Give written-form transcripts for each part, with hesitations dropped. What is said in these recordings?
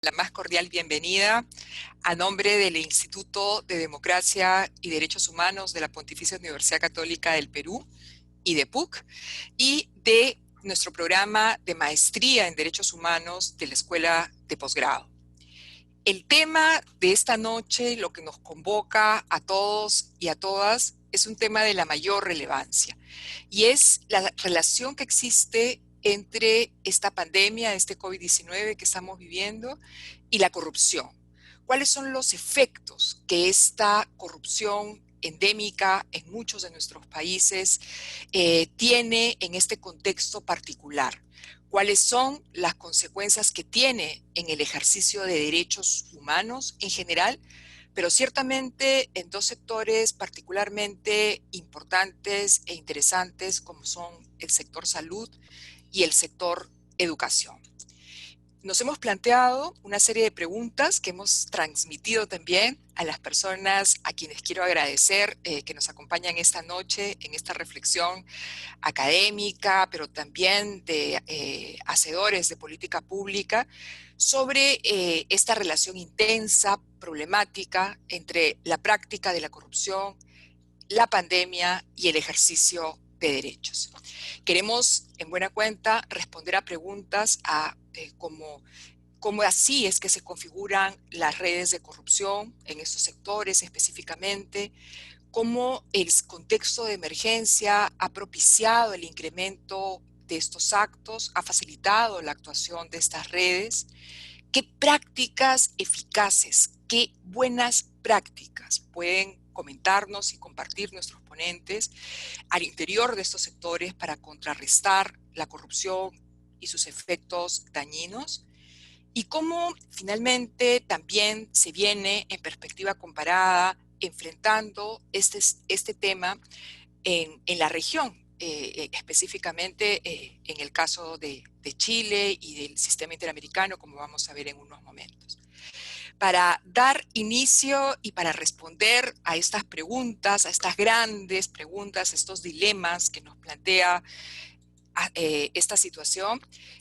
La más cordial bienvenida a nombre del Instituto de Democracia y Derechos Humanos de la Pontificia Universidad Católica del Perú y de PUC, y de nuestro programa de maestría en Derechos Humanos de la Escuela de Posgrado. El tema de esta noche, lo que nos convoca a todos y a todas, es un tema de la mayor relevancia, y es la relación que existe entre esta pandemia, este COVID-19 que estamos viviendo, y la corrupción. ¿Cuáles son los efectos que esta corrupción endémica en muchos de nuestros países tiene en este contexto particular? ¿Cuáles son las consecuencias que tiene en el ejercicio de derechos humanos en general? Pero ciertamente en dos sectores particularmente importantes e interesantes, como son el sector salud y el sector educación. Nos hemos planteado una serie de preguntas que hemos transmitido también a las personas a quienes quiero agradecer que nos acompañan esta noche en esta reflexión académica, pero también de hacedores de política pública, sobre esta relación intensa, problemática, entre la práctica de la corrupción, la pandemia y el ejercicio de derechos. Queremos, en buena cuenta, responder a preguntas como cómo así es que se configuran las redes de corrupción en estos sectores específicamente, cómo el contexto de emergencia ha propiciado el incremento de estos actos, ha facilitado la actuación de estas redes, qué prácticas eficaces, qué buenas prácticas pueden comentarnos y compartir nuestros ponentes al interior de estos sectores para contrarrestar la corrupción y sus efectos dañinos, y cómo finalmente también se viene en perspectiva comparada enfrentando este tema en la región, específicamente en el caso de Chile y del sistema interamericano, como vamos a ver en unos momentos. Para dar inicio y para responder a estas preguntas, a estas grandes preguntas, estos dilemas que nos plantea esta situación,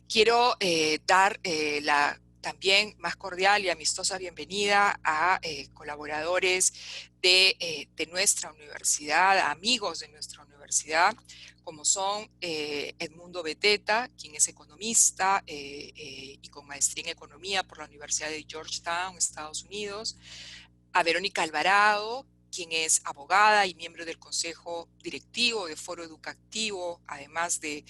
quiero dar la también más cordial y amistosa bienvenida a colaboradores de nuestra universidad, a amigos de nuestra universidad, como son Edmundo Beteta, quien es economista y con maestría en economía por la Universidad de Georgetown, Estados Unidos, a Verónica Alvarado, quien es abogada y miembro del Consejo Directivo de Foro Educativo, además de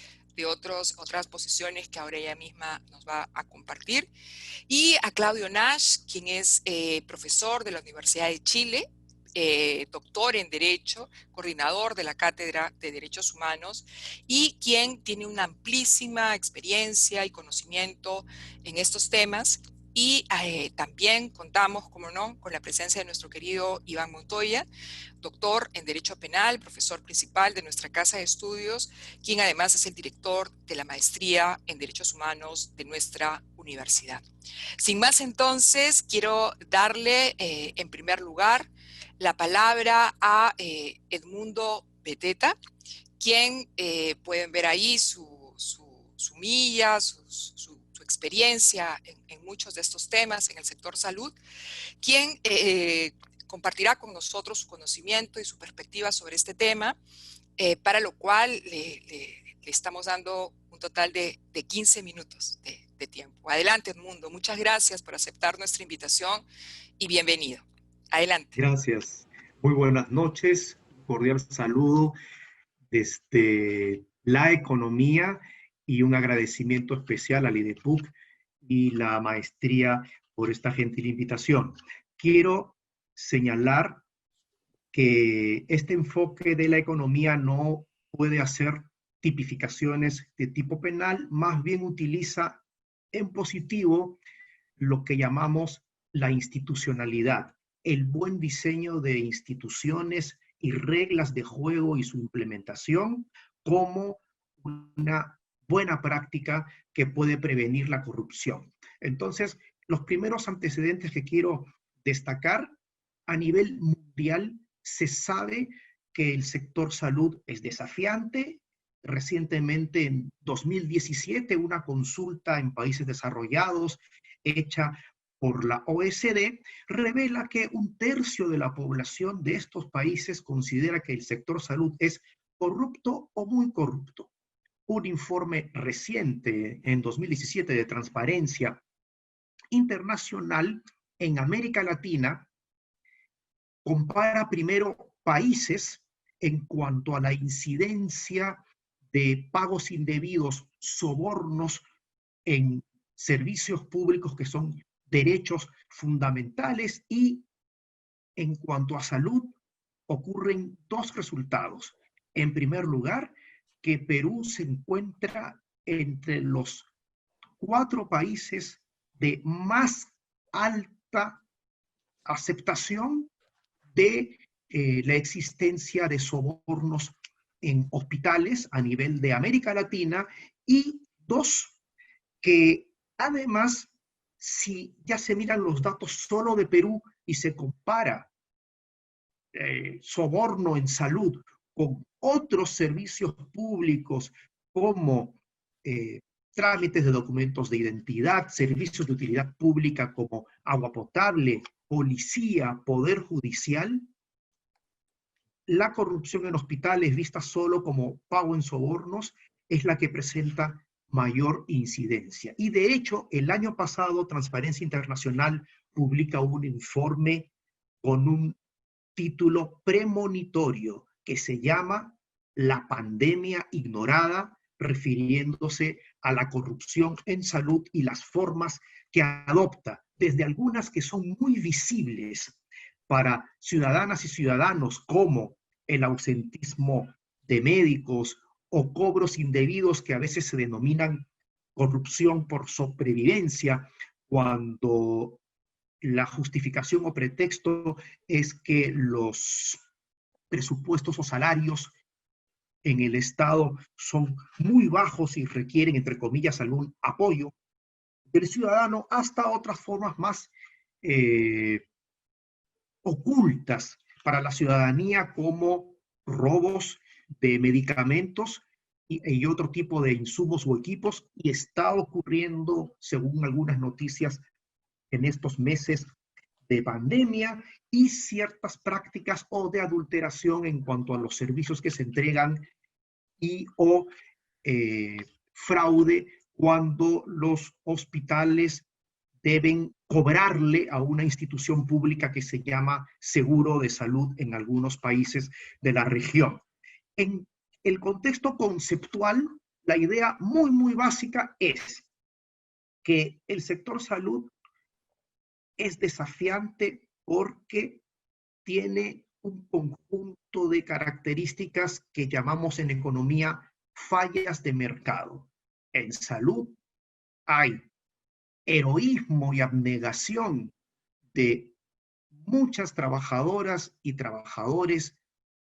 otras posiciones que ahora ella misma nos va a compartir, y a Claudio Nash, quien es profesor de la Universidad de Chile, doctor en Derecho, coordinador de la Cátedra de Derechos Humanos, y quien tiene una amplísima experiencia y conocimiento en estos temas. Y también contamos, como no, con la presencia de nuestro querido Iván Montoya, doctor en Derecho Penal, profesor principal de nuestra Casa de Estudios, quien además es el director de la Maestría en Derechos Humanos de nuestra universidad. Sin más, entonces, quiero darle en primer lugar la palabra a Edmundo Beteta, quien pueden ver ahí su milla, su experiencia en muchos de estos temas en el sector salud, quien compartirá con nosotros su conocimiento y su perspectiva sobre este tema, para lo cual le estamos dando un total de 15 minutos de tiempo. Adelante, Edmundo. Muchas gracias por aceptar nuestra invitación y bienvenido. Adelante. Gracias. Muy buenas noches. Un cordial saludo desde la economía y un agradecimiento especial al IDEPUC y la maestría por esta gentil invitación. Quiero señalar que este enfoque de la economía no puede hacer tipificaciones de tipo penal, más bien utiliza en positivo lo que llamamos la institucionalidad, el buen diseño de instituciones y reglas de juego y su implementación como una buena práctica que puede prevenir la corrupción. Entonces, los primeros antecedentes que quiero destacar: a nivel mundial se sabe que el sector salud es desafiante. Recientemente, en 2017, una consulta en países desarrollados hecha por la OECD, revela que 1/3 de la población de estos países considera que el sector salud es corrupto o muy corrupto. Un informe reciente, en 2017, de Transparencia Internacional en América Latina, compara primero países en cuanto a la incidencia de pagos indebidos, sobornos en servicios públicos que son derechos fundamentales, y en cuanto a salud ocurren dos resultados. En primer lugar, que Perú se encuentra entre los 4 países de más alta aceptación de la existencia de sobornos en hospitales a nivel de América Latina, y dos, que además, si ya se miran los datos solo de Perú y se compara soborno en salud con otros servicios públicos como trámites de documentos de identidad, servicios de utilidad pública como agua potable, policía, poder judicial, la corrupción en hospitales vista solo como pago en sobornos es la que presenta mayor incidencia. Y de hecho, el año pasado, Transparencia Internacional publica un informe con un título premonitorio que se llama La pandemia ignorada, refiriéndose a la corrupción en salud y las formas que adopta, desde algunas que son muy visibles para ciudadanas y ciudadanos, como el ausentismo de médicos o cobros indebidos que a veces se denominan corrupción por sobrevivencia, cuando la justificación o pretexto es que los presupuestos o salarios en el Estado son muy bajos y requieren, entre comillas, algún apoyo del ciudadano, hasta otras formas más ocultas para la ciudadanía, como robos de medicamentos y otro tipo de insumos o equipos. Y está ocurriendo, según algunas noticias, en estos meses de pandemia, y ciertas prácticas o de adulteración en cuanto a los servicios que se entregan, y o fraude cuando los hospitales deben cobrarle a una institución pública que se llama seguro de salud en algunos países de la región. En el contexto conceptual, la idea muy, muy básica es que el sector salud es desafiante porque tiene un conjunto de características que llamamos en economía fallas de mercado. En salud hay heroísmo y abnegación de muchas trabajadoras y trabajadores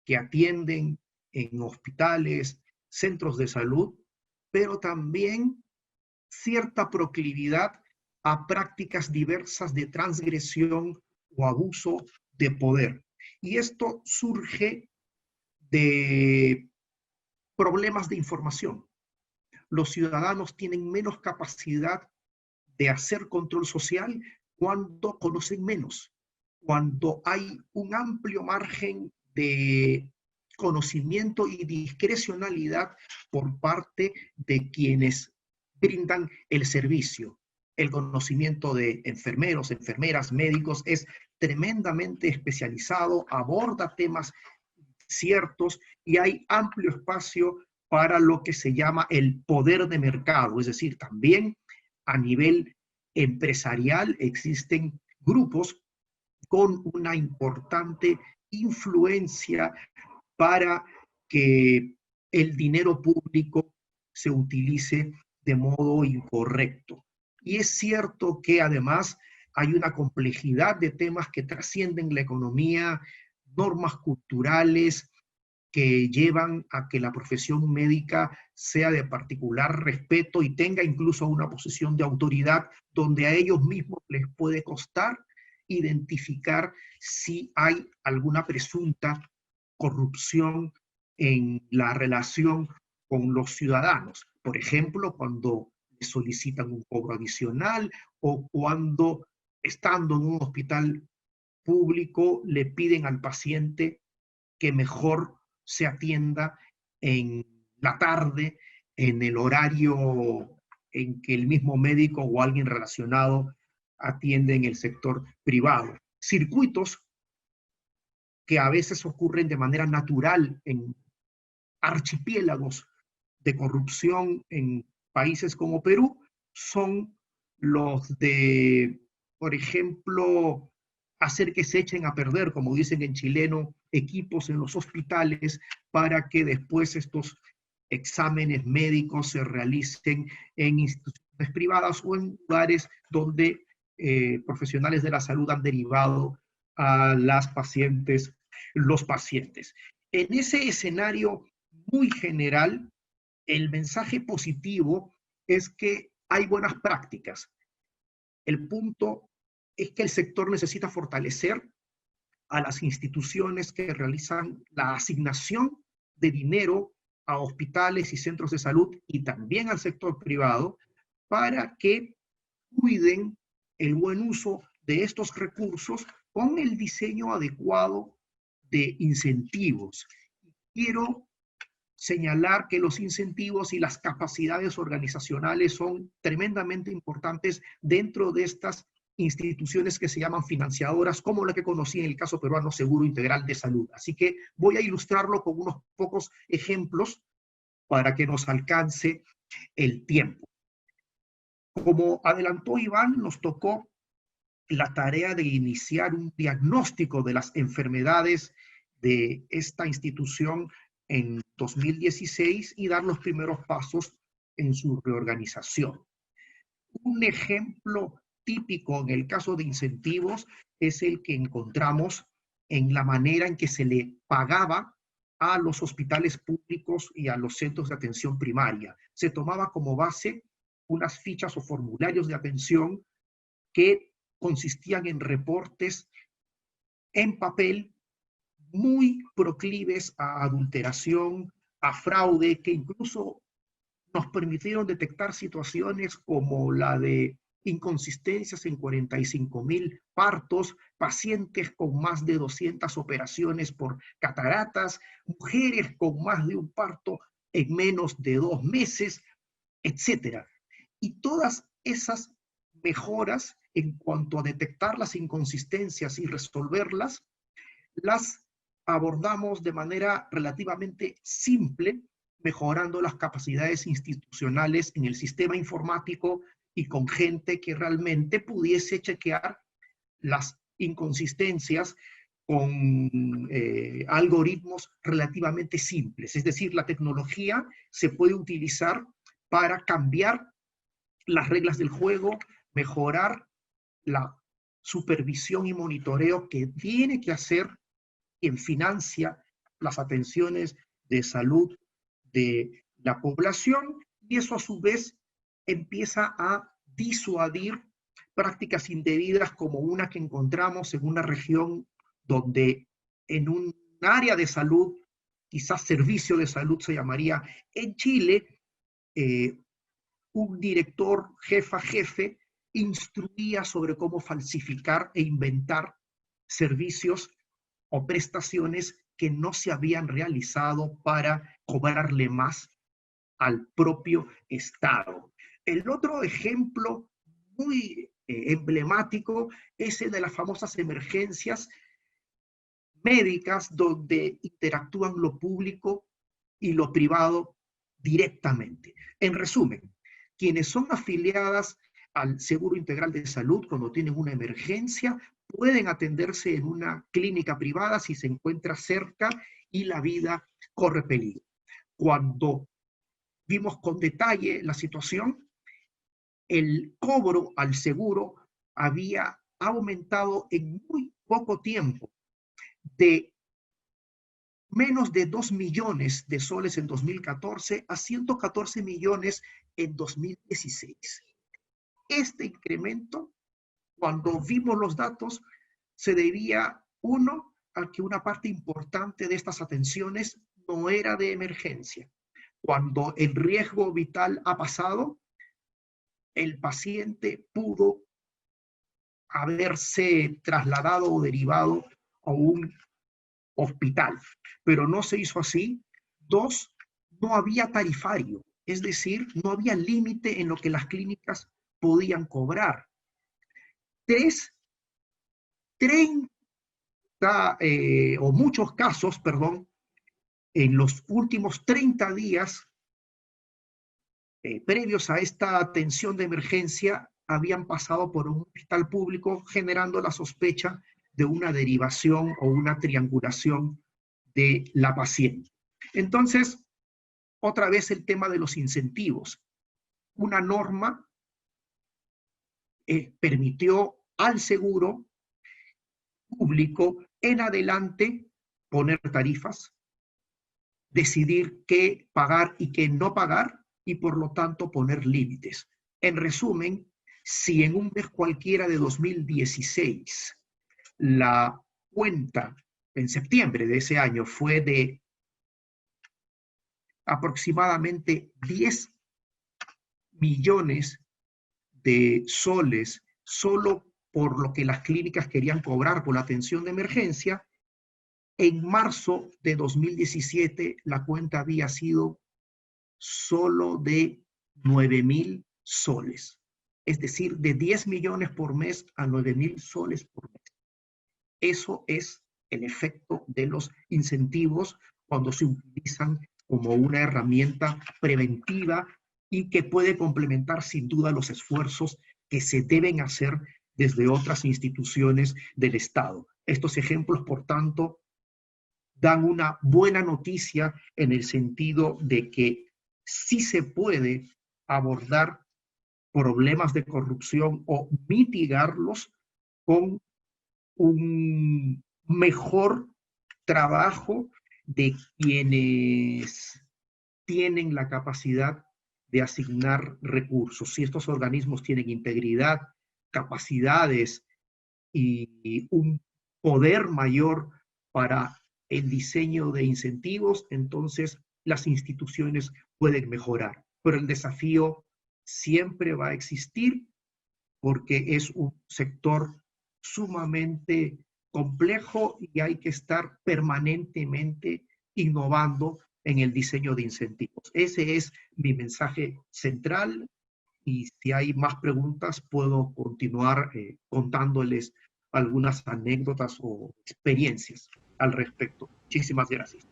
que atienden en hospitales, centros de salud, pero también cierta proclividad a prácticas diversas de transgresión o abuso de poder. Y esto surge de problemas de información. Los ciudadanos tienen menos capacidad de hacer control social cuando conocen menos, cuando hay un amplio margen de conocimiento y discrecionalidad por parte de quienes brindan el servicio. El conocimiento de enfermeros, enfermeras, médicos es tremendamente especializado, aborda temas ciertos, y hay amplio espacio para lo que se llama el poder de mercado. Es decir, también a nivel empresarial existen grupos con una importante influencia para que el dinero público se utilice de modo incorrecto. Y es cierto que además hay una complejidad de temas que trascienden la economía, normas culturales que llevan a que la profesión médica sea de particular respeto y tenga incluso una posición de autoridad, donde a ellos mismos les puede costar identificar si hay alguna presunta corrupción en la relación con los ciudadanos. Por ejemplo, cuando solicitan un cobro adicional, o cuando estando en un hospital público, le piden al paciente que mejor se atienda en la tarde, en el horario en que el mismo médico o alguien relacionado atiende en el sector privado. Circuitos que a veces ocurren de manera natural en archipiélagos de corrupción en países como Perú son los de, por ejemplo, hacer que se echen a perder, como dicen en chileno, equipos en los hospitales para que después estos exámenes médicos se realicen en instituciones privadas o en lugares donde profesionales de la salud han derivado a las pacientes, los pacientes. En ese escenario muy general, el mensaje positivo es que hay buenas prácticas. El punto es que el sector necesita fortalecer a las instituciones que realizan la asignación de dinero a hospitales y centros de salud y también al sector privado para que cuiden el buen uso de estos recursos con el diseño adecuado de incentivos. Quiero señalar que los incentivos y las capacidades organizacionales son tremendamente importantes dentro de estas instituciones que se llaman financiadoras, como la que conocí en el caso peruano Seguro Integral de Salud. Así que voy a ilustrarlo con unos pocos ejemplos para que nos alcance el tiempo. Como adelantó Iván, nos tocó la tarea de iniciar un diagnóstico de las enfermedades de esta institución en 2016 y dar los primeros pasos en su reorganización. Un ejemplo típico en el caso de incentivos es el que encontramos en la manera en que se le pagaba a los hospitales públicos y a los centros de atención primaria. Se tomaba como base unas fichas o formularios de atención que consistían en reportes en papel muy proclives a adulteración, a fraude, que incluso nos permitieron detectar situaciones como la de inconsistencias en 45,000 partos, pacientes con más de 200 operaciones por cataratas, mujeres con más de un parto en menos de 2 meses, etcétera. Y todas esas mejoras en cuanto a detectar las inconsistencias y resolverlas, las abordamos de manera relativamente simple, mejorando las capacidades institucionales en el sistema informático y con gente que realmente pudiese chequear las inconsistencias con algoritmos relativamente simples. Es decir, la tecnología se puede utilizar para cambiar las reglas del juego, mejorar la supervisión y monitoreo que tiene que hacer quien financia las atenciones de salud de la población, y eso a su vez empieza a disuadir prácticas indebidas como una que encontramos en una región donde en un área de salud, quizás servicio de salud se llamaría, en Chile, un director jefe instruía sobre cómo falsificar e inventar servicios o prestaciones que no se habían realizado para cobrarle más al propio Estado. El otro ejemplo muy emblemático es el de las famosas emergencias médicas donde interactúan lo público y lo privado directamente. En resumen, quienes son afiliadas al Seguro Integral de Salud cuando tienen una emergencia pueden atenderse en una clínica privada si se encuentra cerca y la vida corre peligro. Cuando vimos con detalle la situación, el cobro al seguro había aumentado en muy poco tiempo de menos de 2 millones de soles en 2014 a 114 millones en 2016. Este incremento, cuando vimos los datos, se debía, uno, a que una parte importante de estas atenciones no era de emergencia. Cuando el riesgo vital ha pasado, el paciente pudo haberse trasladado o derivado a un hospital, pero no se hizo así. Dos, no había tarifario, es decir, no había límite en lo que las clínicas podían cobrar. Tres, 30 o muchos casos, perdón, en los últimos 30 días previos a esta atención de emergencia habían pasado por un hospital público generando la sospecha de una derivación o una triangulación de la paciente. Entonces, otra vez el tema de los incentivos. Una norma permitió al seguro público en adelante poner tarifas, decidir qué pagar y qué no pagar y por lo tanto poner límites. En resumen, si en un mes cualquiera de 2016 la cuenta en septiembre de ese año fue de aproximadamente 10 millones de soles solo por lo que las clínicas querían cobrar por la atención de emergencia, en marzo de 2017 la cuenta había sido solo de 9.000 soles. Es decir, de 10 millones por mes a 9.000 soles por mes. Eso es el efecto de los incentivos cuando se utilizan como una herramienta preventiva y que puede complementar sin duda los esfuerzos que se deben hacer desde otras instituciones del Estado. Estos ejemplos, por tanto, dan una buena noticia en el sentido de que sí se puede abordar problemas de corrupción o mitigarlos con un mejor trabajo de quienes tienen la capacidad de asignar recursos. Si estos organismos tienen integridad, capacidades y un poder mayor para el diseño de incentivos, entonces las instituciones pueden mejorar. Pero el desafío siempre va a existir porque es un sector sumamente complejo y hay que estar permanentemente innovando en el diseño de incentivos. Ese es mi mensaje central y si hay más preguntas puedo continuar contándoles algunas anécdotas o experiencias al respecto. Muchísimas gracias.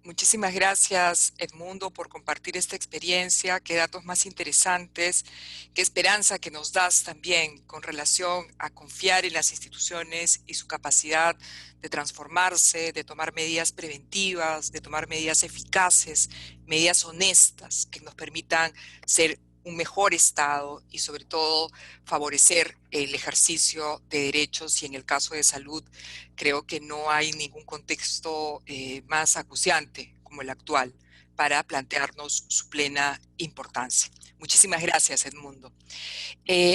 Muchísimas gracias, Edmundo, por compartir esta experiencia. Qué datos más interesantes, qué esperanza que nos das también con relación a confiar en las instituciones y su capacidad de transformarse, de tomar medidas preventivas, de tomar medidas eficaces, medidas honestas que nos permitan ser un mejor Estado y sobre todo favorecer el ejercicio de derechos y en el caso de salud creo que no hay ningún contexto más acuciante como el actual para plantearnos su plena importancia. Muchísimas gracias, Edmundo.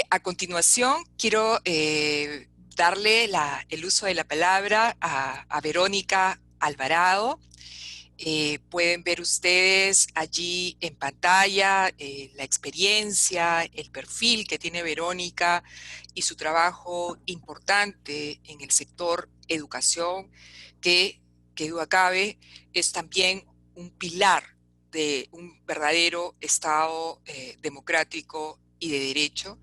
A continuación, quiero darle el uso de la palabra a Verónica Alvarado. Pueden ver ustedes allí en pantalla la experiencia, el perfil que tiene Verónica y su trabajo importante en el sector educación, que duda cabe, es también un pilar de un verdadero Estado democrático y de derecho,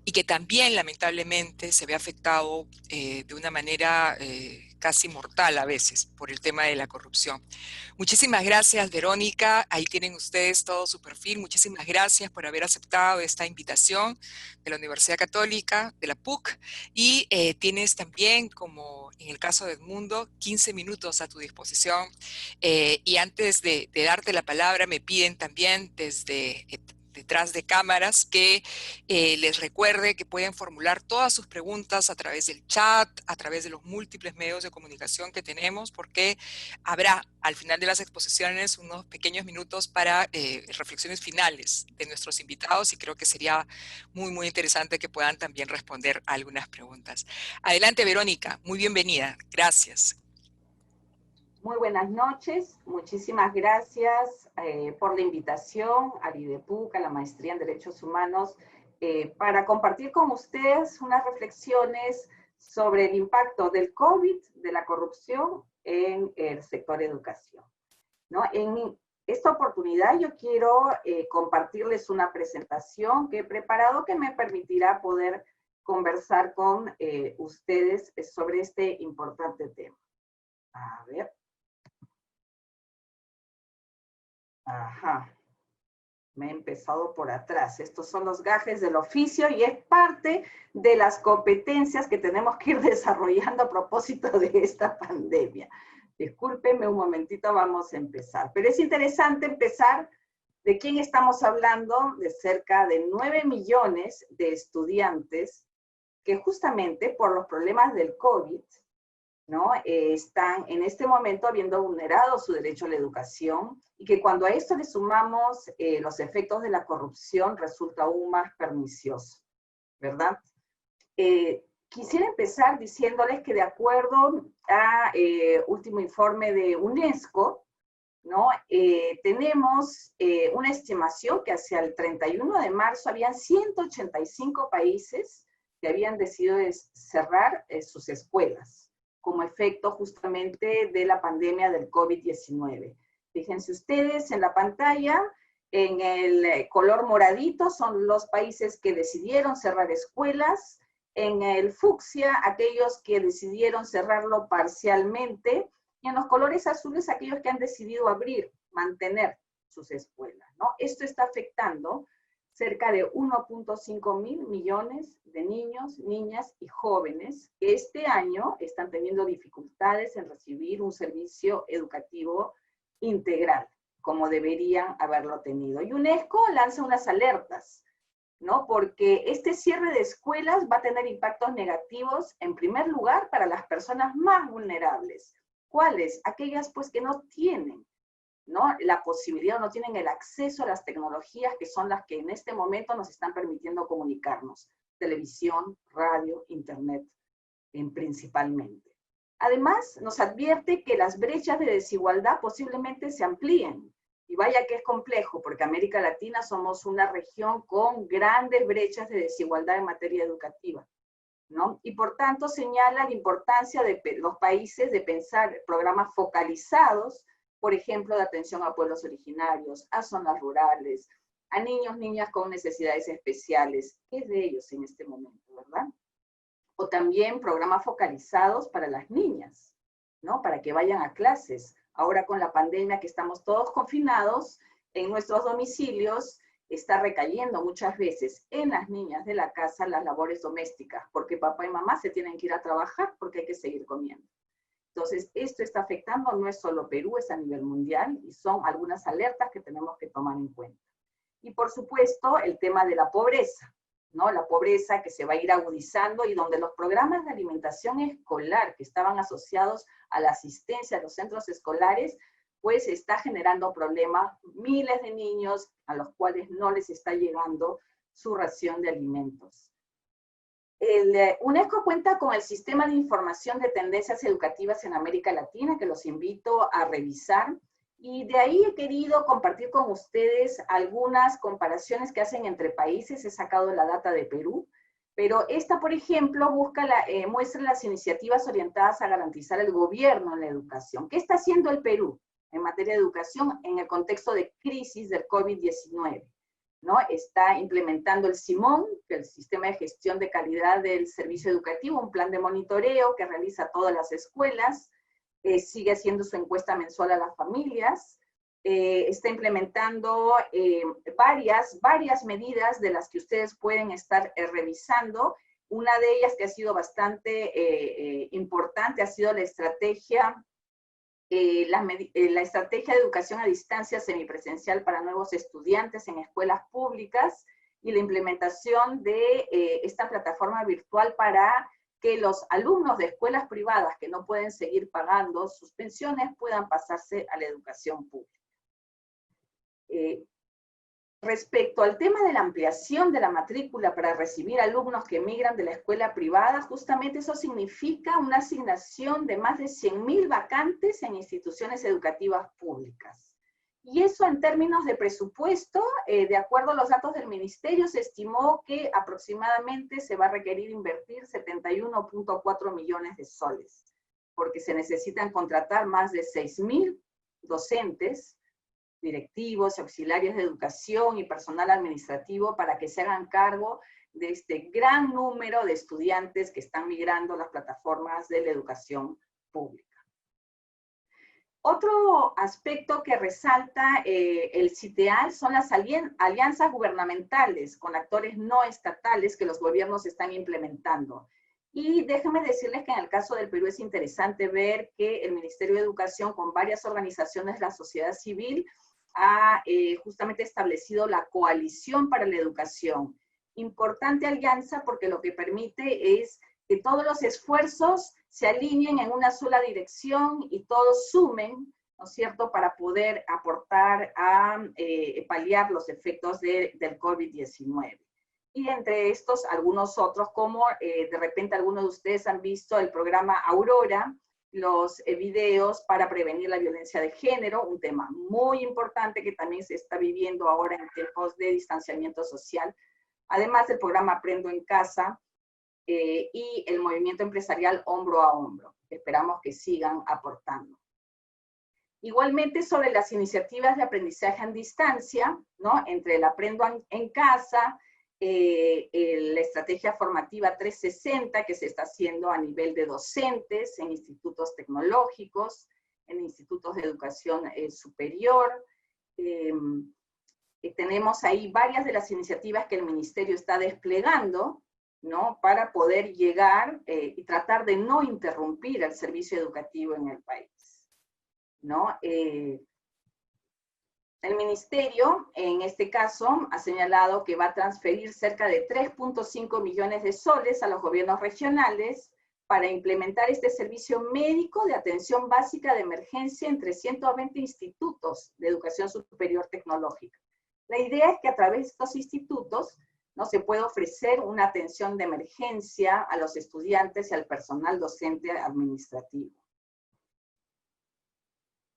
y que también lamentablemente se ve afectado de una manera casi mortal a veces por el tema de la corrupción. Muchísimas gracias, Verónica. Ahí tienen ustedes todo su perfil. Muchísimas gracias por haber aceptado esta invitación de la Universidad Católica, de la PUC. Y tienes también, como en el caso de Edmundo, 15 minutos a tu disposición. Y antes de darte la palabra, me piden también desde detrás de cámaras que les recuerde que pueden formular todas sus preguntas a través del chat, a través de los múltiples medios de comunicación que tenemos, porque habrá al final de las exposiciones unos pequeños minutos para reflexiones finales de nuestros invitados y creo que sería muy interesante que puedan también responder a algunas preguntas. Adelante, Verónica, muy bienvenida. Gracias. Muy buenas noches, muchísimas gracias por la invitación al IDEPUC, a la Maestría en Derechos Humanos, para compartir con ustedes unas reflexiones sobre el impacto del COVID, de la corrupción en el sector educación, ¿no? En esta oportunidad yo quiero compartirles una presentación que he preparado que me permitirá poder conversar con ustedes sobre este importante tema. A ver. Ajá, me he empezado por atrás. Estos son los gajes del oficio y es parte de las competencias que tenemos que ir desarrollando a propósito de esta pandemia. Discúlpenme un momentito, vamos a empezar. Pero es interesante empezar de quién estamos hablando, de cerca de 9 millones de estudiantes que justamente por los problemas del COVID, ¿no? Están en este momento habiendo vulnerado su derecho a la educación y que cuando a esto le sumamos los efectos de la corrupción resulta aún más pernicioso, ¿verdad? Quisiera empezar diciéndoles que de acuerdo a último informe de UNESCO, ¿no? Tenemos una estimación que hacia el 31 de marzo habían 185 países que habían decidido cerrar sus escuelas como efecto justamente de la pandemia del COVID-19. Fíjense ustedes en la pantalla, en el color moradito son los países que decidieron cerrar escuelas, en el fucsia aquellos que decidieron cerrarlo parcialmente, y en los colores azules aquellos que han decidido abrir, mantener sus escuelas, ¿no? Esto está afectando cerca de 1.5 mil millones de niños, niñas y jóvenes que este año están teniendo dificultades en recibir un servicio educativo integral, como deberían haberlo tenido. Y UNESCO lanza unas alertas, ¿no? Porque este cierre de escuelas va a tener impactos negativos, en primer lugar, para las personas más vulnerables. ¿Cuáles? Aquellas, pues, que no tienen, ¿no? La posibilidad, no tienen el acceso a las tecnologías que son las que en este momento nos están permitiendo comunicarnos. Televisión, radio, internet, principalmente. Además, nos advierte que las brechas de desigualdad posiblemente se amplíen. Y vaya que es complejo, porque América Latina somos una región con grandes brechas de desigualdad en materia educativa, ¿no? Y por tanto señala la importancia de los países de pensar programas focalizados, por ejemplo, de atención a pueblos originarios, a zonas rurales, a niños, niñas con necesidades especiales. ¿Qué es de ellos en este momento, verdad? O también programas focalizados para las niñas, ¿no? Para que vayan a clases. Ahora con la pandemia que estamos todos confinados en nuestros domicilios, está recayendo muchas veces en las niñas de la casa las labores domésticas, porque papá y mamá se tienen que ir a trabajar porque hay que seguir comiendo. Entonces, esto está afectando no es solo Perú, es a nivel mundial y son algunas alertas que tenemos que tomar en cuenta. Y por supuesto, el tema de la pobreza, ¿no? La pobreza que se va a ir agudizando y donde los programas de alimentación escolar que estaban asociados a la asistencia a los centros escolares, pues está generando problemas, miles de niños a los cuales no les está llegando su ración de alimentos. El UNESCO cuenta con el Sistema de Información de Tendencias Educativas en América Latina, que los invito a revisar, y de ahí he querido compartir con ustedes algunas comparaciones que hacen entre países. He sacado la data de Perú, pero esta, por ejemplo, muestra las iniciativas orientadas a garantizar el gobierno en la educación. ¿Qué está haciendo el Perú en materia de educación en el contexto de crisis del COVID-19? ¿No? Está implementando el SIMON, que es el Sistema de Gestión de Calidad del Servicio Educativo, un plan de monitoreo que realiza todas las escuelas, sigue haciendo su encuesta mensual a las familias, está implementando varias medidas de las que ustedes pueden estar revisando. Una de ellas que ha sido bastante importante ha sido la estrategia la estrategia de educación a distancia semipresencial para nuevos estudiantes en escuelas públicas y la implementación de esta plataforma virtual para que los alumnos de escuelas privadas que no pueden seguir pagando sus pensiones puedan pasarse a la educación pública. Respecto al tema de la ampliación de la matrícula para recibir alumnos que emigran de la escuela privada, justamente eso significa una asignación de más de 100.000 vacantes en instituciones educativas públicas. Y eso en términos de presupuesto, de acuerdo a los datos del ministerio, se estimó que aproximadamente se va a requerir invertir 71.4 millones de soles, porque se necesitan contratar más de 6.000 docentes, directivos, auxiliares de educación y personal administrativo para que se hagan cargo de este gran número de estudiantes que están migrando a las plataformas de la educación pública. Otro aspecto que resalta el CITEAL son las alianzas gubernamentales con actores no estatales que los gobiernos están implementando. Y déjenme decirles que en el caso del Perú es interesante ver que el Ministerio de Educación con varias organizaciones de la sociedad civil ha justamente establecido la Coalición para la Educación. Importante alianza porque lo que permite es que todos los esfuerzos se alineen en una sola dirección y todos sumen, ¿no es cierto?, para poder aportar a paliar los efectos del COVID-19. Y entre estos, algunos otros, como de repente algunos de ustedes han visto el programa Aurora, los videos para prevenir la violencia de género, un tema muy importante que también se está viviendo ahora en tiempos de distanciamiento social, además del programa Aprendo en Casa y el movimiento empresarial Hombro a Hombro. Esperamos que sigan aportando. Igualmente sobre las iniciativas de aprendizaje en distancia, ¿no? Entre el Aprendo en Casa, la estrategia formativa 360 que se está haciendo a nivel de docentes en institutos tecnológicos, en institutos de educación superior. Tenemos ahí varias de las iniciativas que el Ministerio está desplegando, ¿no? Para poder llegar y tratar de no interrumpir el servicio educativo en el país, ¿no? El Ministerio, en este caso, ha señalado que va a transferir cerca de 3.5 millones de soles a los gobiernos regionales para implementar este servicio médico de atención básica de emergencia en 320 institutos de educación superior tecnológica. La idea es que a través de estos institutos no se puede ofrecer una atención de emergencia a los estudiantes y al personal docente administrativo.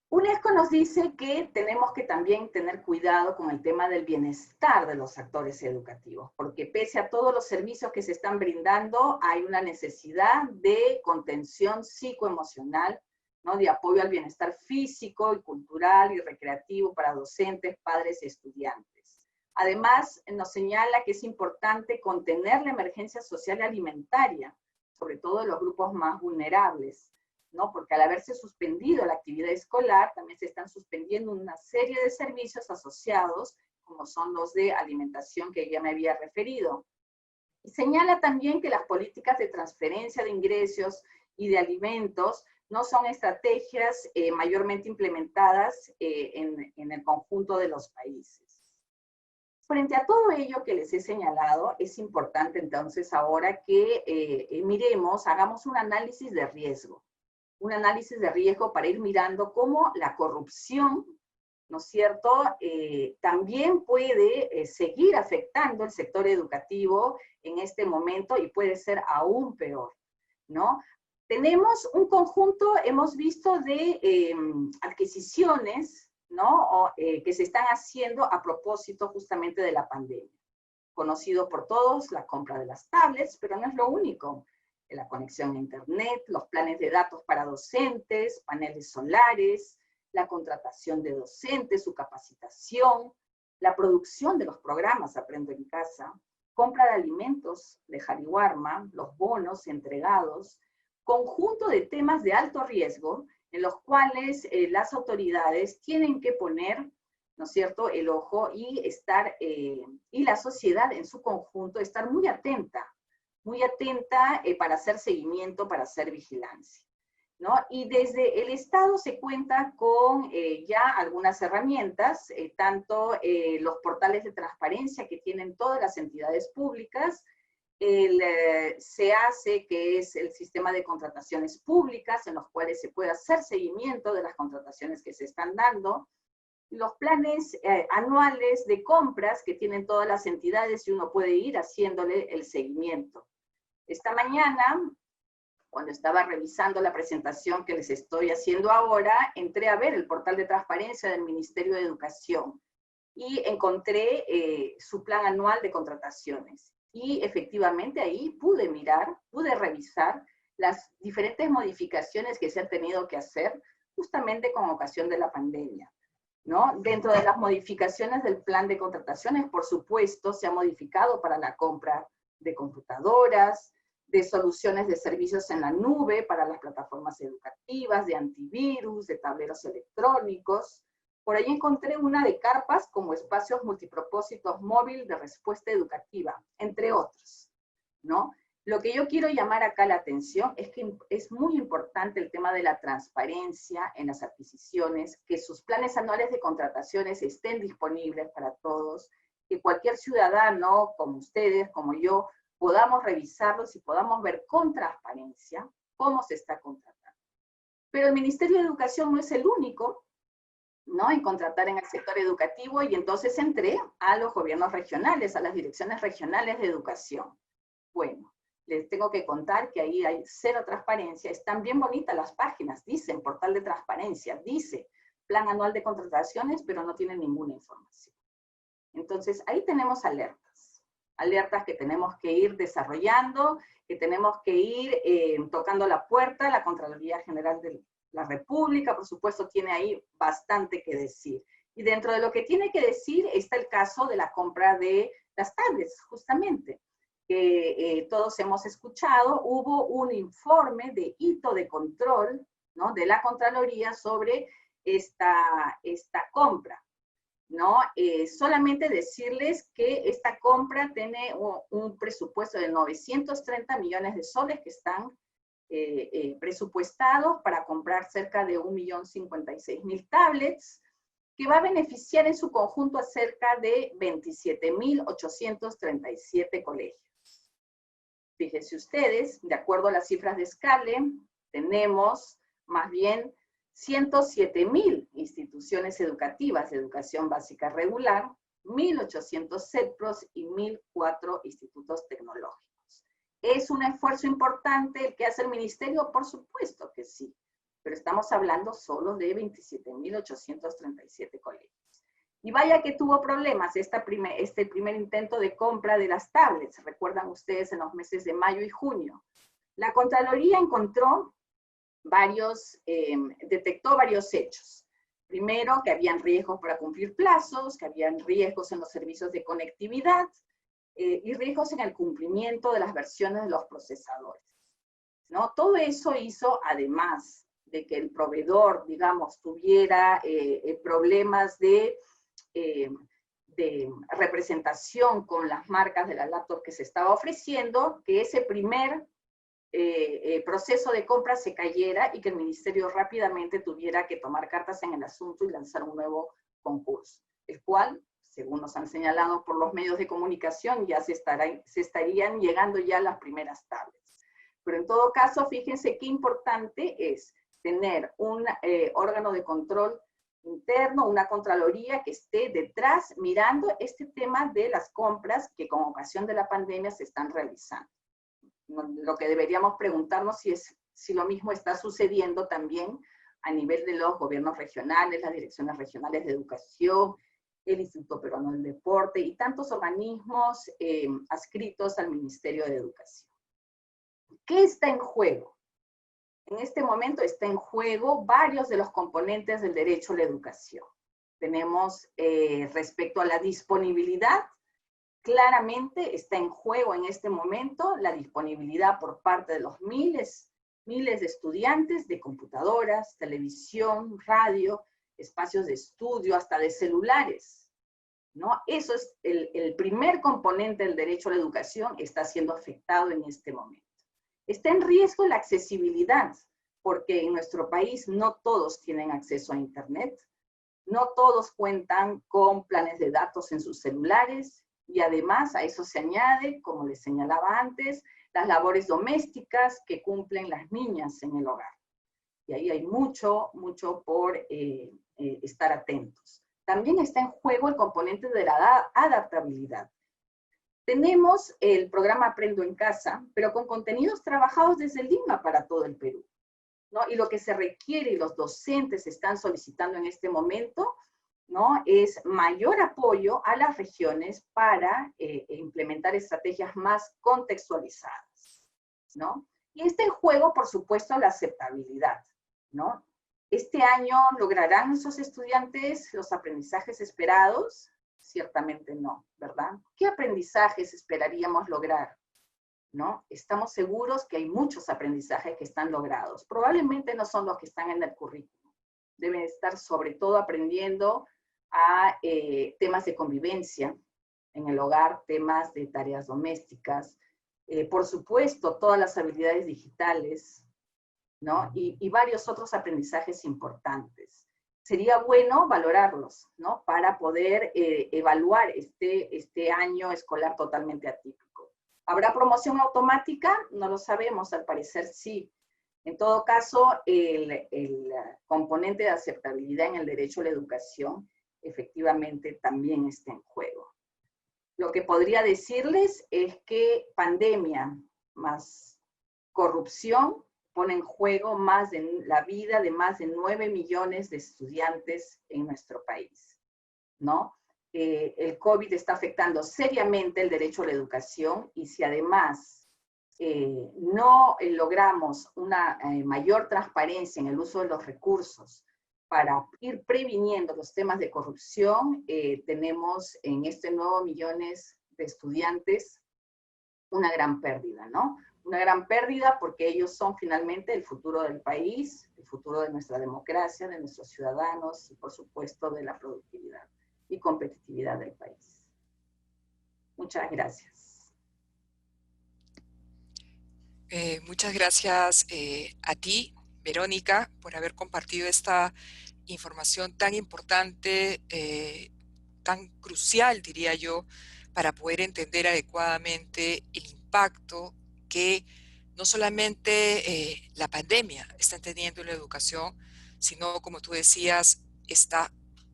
UNESCO nos dice que tenemos que también tener cuidado con el tema del bienestar de los actores educativos, porque pese a todos los servicios que se están brindando, hay una necesidad de contención psicoemocional, ¿no? De apoyo al bienestar físico y cultural y recreativo para docentes, padres y estudiantes. Además, nos señala que es importante contener la emergencia social y alimentaria, sobre todo de los grupos más vulnerables, ¿no? Porque al haberse suspendido la actividad escolar, también se están suspendiendo una serie de servicios asociados, como son los de alimentación que ya me había referido. Y señala también que las políticas de transferencia de ingresos y de alimentos no son estrategias mayormente implementadas en el conjunto de los países. Frente a todo ello que les he señalado, es importante entonces ahora que miremos, hagamos un análisis de riesgo. Un análisis de riesgo para ir mirando cómo la corrupción, ¿no es cierto?, también puede seguir afectando el sector educativo en este momento y puede ser aún peor, ¿no? Tenemos un conjunto, hemos visto, de adquisiciones, ¿no? Que se están haciendo a propósito justamente de la pandemia. Conocido por todos, la compra de las tablets, pero no es lo único. La conexión a internet, los planes de datos para docentes, paneles solares, la contratación de docentes, su capacitación, la producción de los programas Aprendo en Casa, compra de alimentos de Jariwarma, los bonos entregados, conjunto de temas de alto riesgo en los cuales las autoridades tienen que poner, ¿no es cierto?, el ojo y la sociedad en su conjunto estar muy atenta para hacer seguimiento, para hacer vigilancia, ¿no? Y desde el Estado se cuenta con ya algunas herramientas, tanto los portales de transparencia que tienen todas las entidades públicas, el SEACE, que es el sistema de contrataciones públicas, en los cuales se puede hacer seguimiento de las contrataciones que se están dando, los planes anuales de compras que tienen todas las entidades y uno puede ir haciéndole el seguimiento. Esta mañana, cuando estaba revisando la presentación que les estoy haciendo ahora, entré a ver el portal de transparencia del Ministerio de Educación y encontré su plan anual de contrataciones. Y efectivamente ahí pude mirar, pude revisar las diferentes modificaciones que se han tenido que hacer justamente con ocasión de la pandemia, ¿no? Dentro de las modificaciones del plan de contrataciones, por supuesto, se ha modificado para la compra de computadoras, de soluciones de servicios en la nube para las plataformas educativas, de antivirus, de tableros electrónicos. Por ahí encontré una de carpas como espacios multipropósitos móvil de respuesta educativa, entre otros, ¿no? Lo que yo quiero llamar acá la atención es que es muy importante el tema de la transparencia en las adquisiciones, que sus planes anuales de contrataciones estén disponibles para todos, que cualquier ciudadano, como ustedes, como yo, podamos revisarlos y podamos ver con transparencia cómo se está contratando. Pero el Ministerio de Educación no es el único, ¿no?, en contratar en el sector educativo, y entonces entré a los gobiernos regionales, a las direcciones regionales de educación. Bueno, les tengo que contar que ahí hay cero transparencia. Están bien bonitas las páginas, dicen portal de transparencia, dice plan anual de contrataciones, pero no tienen ninguna información. Entonces ahí tenemos alertas que tenemos que ir desarrollando, que tenemos que ir tocando la puerta. La Contraloría General de la República, por supuesto, tiene ahí bastante que decir. Y dentro de lo que tiene que decir está el caso de la compra de las tablets, justamente, que todos hemos escuchado. Hubo un informe de hito de control, ¿no?, de la Contraloría sobre esta compra, ¿no? Solamente decirles que esta compra tiene un presupuesto de 930 millones de soles que están presupuestados para comprar cerca de 1.056.000 tablets, que va a beneficiar en su conjunto a cerca de 27.837 colegios. Fíjense ustedes, de acuerdo a las cifras de SCALE, tenemos más bien 107.000 instituciones educativas de educación básica regular, 1.800 CEPROS y 1.004 institutos tecnológicos. ¿Es un esfuerzo importante el que hace el ministerio? Por supuesto que sí, pero estamos hablando solo de 27.837 colegios. Y vaya que tuvo problemas este primer intento de compra de las tablets, recuerdan ustedes, en los meses de mayo y junio. La Contraloría detectó varios hechos. Primero, que habían riesgos para cumplir plazos, que habían riesgos en los servicios de conectividad y riesgos en el cumplimiento de las versiones de los procesadores, ¿no? Todo eso hizo, además de que el proveedor, digamos, tuviera problemas de representación con las marcas de la laptop que se estaba ofreciendo, que ese primer proceso de compra se cayera y que el ministerio rápidamente tuviera que tomar cartas en el asunto y lanzar un nuevo concurso, el cual, según nos han señalado por los medios de comunicación, ya se estarían llegando ya las primeras tablets. Pero en todo caso, fíjense qué importante es tener un órgano de control interno, una Contraloría que esté detrás mirando este tema de las compras que con ocasión de la pandemia se están realizando. Lo que deberíamos preguntarnos si lo mismo está sucediendo también a nivel de los gobiernos regionales, las direcciones regionales de educación, el Instituto Peruano del Deporte y tantos organismos adscritos al Ministerio de Educación. ¿Qué está en juego? En este momento está en juego varios de los componentes del derecho a la educación. Tenemos respecto a la disponibilidad, claramente está en juego en este momento la disponibilidad por parte de los miles de estudiantes de computadoras, televisión, radio, espacios de estudio, hasta de celulares, ¿no? Eso es el primer componente del derecho a la educación, está siendo afectado en este momento. Está en riesgo la accesibilidad, porque en nuestro país no todos tienen acceso a Internet, no todos cuentan con planes de datos en sus celulares, y además a eso se añade, como les señalaba antes, las labores domésticas que cumplen las niñas en el hogar. Y ahí hay mucho por estar atentos. también está en juego el componente de la adaptabilidad. Tenemos el programa Aprendo en Casa, pero con contenidos trabajados desde Lima para todo el Perú, ¿no? Y lo que se requiere y los docentes están solicitando en este momento, ¿no?, es mayor apoyo a las regiones para implementar estrategias más contextualizadas, ¿no? Y está en juego, por supuesto, la aceptabilidad, ¿no? ¿Este año lograrán nuestros estudiantes los aprendizajes esperados? Ciertamente no, ¿verdad? ¿Qué aprendizajes esperaríamos lograr? ¿No? Estamos seguros que hay muchos aprendizajes que están logrados. Probablemente no son los que están en el currículum. Deben estar sobre todo aprendiendo a temas de convivencia en el hogar, temas de tareas domésticas, por supuesto, todas las habilidades digitales, ¿no? Y varios otros aprendizajes importantes. Sería bueno valorarlos, ¿no?, para poder evaluar este año escolar totalmente atípico. ¿Habrá promoción automática? No lo sabemos, al parecer sí. En todo caso, el componente de aceptabilidad en el derecho a la educación efectivamente también está en juego. Lo que podría decirles es que pandemia más corrupción pone en juego la vida de más de 9 millones de estudiantes en nuestro país, ¿no? El COVID está afectando seriamente el derecho a la educación, y si además no logramos una mayor transparencia en el uso de los recursos para ir previniendo los temas de corrupción, tenemos en este 9 millones de estudiantes una gran pérdida, ¿no? Una gran pérdida porque ellos son finalmente el futuro del país, el futuro de nuestra democracia, de nuestros ciudadanos y por supuesto de la productividad y competitividad del país. Muchas gracias. Muchas gracias a ti, Verónica, por haber compartido esta información tan importante, tan crucial, diría yo, para poder entender adecuadamente el impacto que no solamente la pandemia está teniendo en la educación, sino, como tú decías,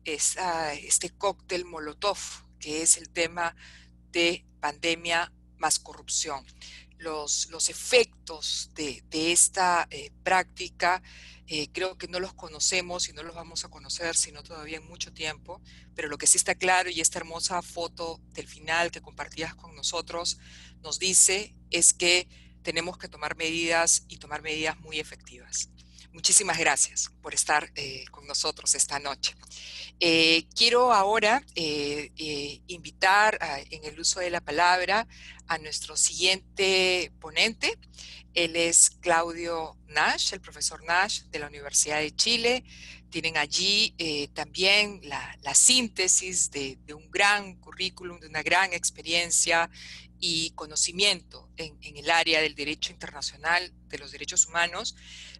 este cóctel Molotov, que es el tema de pandemia más corrupción. Los efectos de esta práctica creo que no los conocemos y no los vamos a conocer sino todavía en mucho tiempo, pero lo que sí está claro, y esta hermosa foto del final que compartías con nosotros nos dice, es que tenemos que tomar medidas y tomar medidas muy efectivas. Muchísimas gracias por estar con nosotros esta noche. Quiero ahora invitar en el uso de la palabra a nuestro siguiente ponente. Él es Claudio Nash, el profesor Nash de la Universidad de Chile. Tienen allí también la síntesis de un gran currículum, de una gran experiencia y conocimiento en el área del derecho internacional, de los derechos humanos,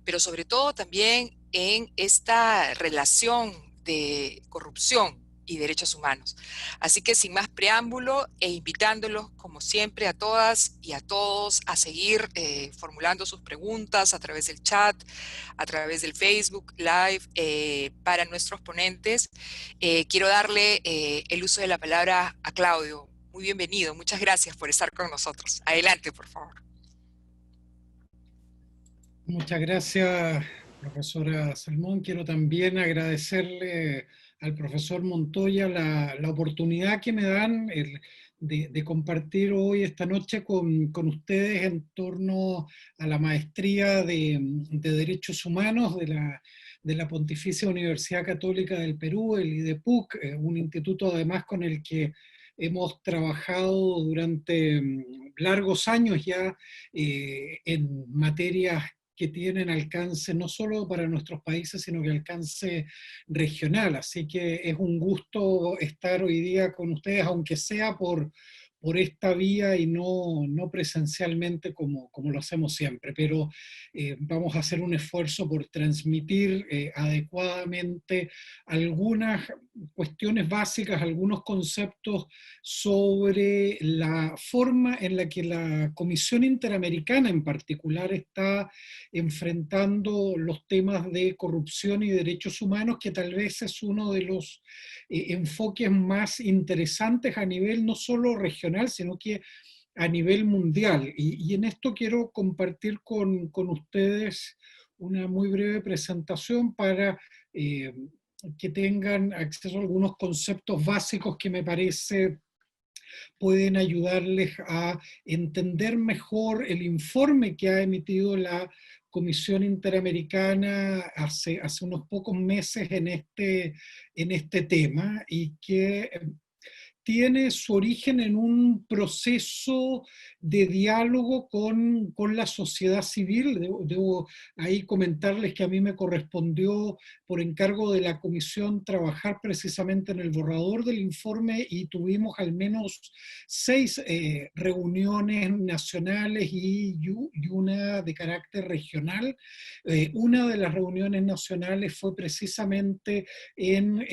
pero sobre todo también en esta relación de corrupción y derechos humanos. Así que sin más preámbulo e invitándolos como siempre a todas y a todos a seguir formulando sus preguntas a través del chat, a través del Facebook Live para nuestros ponentes. Quiero darle el uso de la palabra a Claudio. Muy bienvenido, muchas gracias por estar con nosotros. Adelante, por favor. Muchas gracias, profesora Salmón. Quiero también agradecerle al profesor Montoya la oportunidad que me dan de compartir hoy, esta noche, con ustedes en torno a la maestría de Derechos Humanos de la Pontificia Universidad Católica del Perú, el IDEPUC, un instituto además con el que hemos trabajado durante largos años ya en materias que tienen alcance no solo para nuestros países, sino que alcance regional. Así que es un gusto estar hoy día con ustedes, aunque sea por por esta vía y no presencialmente como lo hacemos siempre, pero vamos a hacer un esfuerzo por transmitir adecuadamente algunas cuestiones básicas, algunos conceptos sobre la forma en la que la Comisión Interamericana en particular está enfrentando los temas de corrupción y derechos humanos, que tal vez es uno de los enfoques más interesantes a nivel no solo regional, sino que a nivel mundial. Y en esto quiero compartir con ustedes una muy breve presentación para que tengan acceso a algunos conceptos básicos que me parece pueden ayudarles a entender mejor el informe que ha emitido la Comisión Interamericana hace unos pocos meses en este tema y que tiene su origen en un proceso de diálogo con la sociedad civil. Debo ahí comentarles que a mí me correspondió por encargo de la comisión trabajar precisamente en el borrador del informe y tuvimos al menos 6 reuniones nacionales y una de carácter regional. Una de las reuniones nacionales fue precisamente en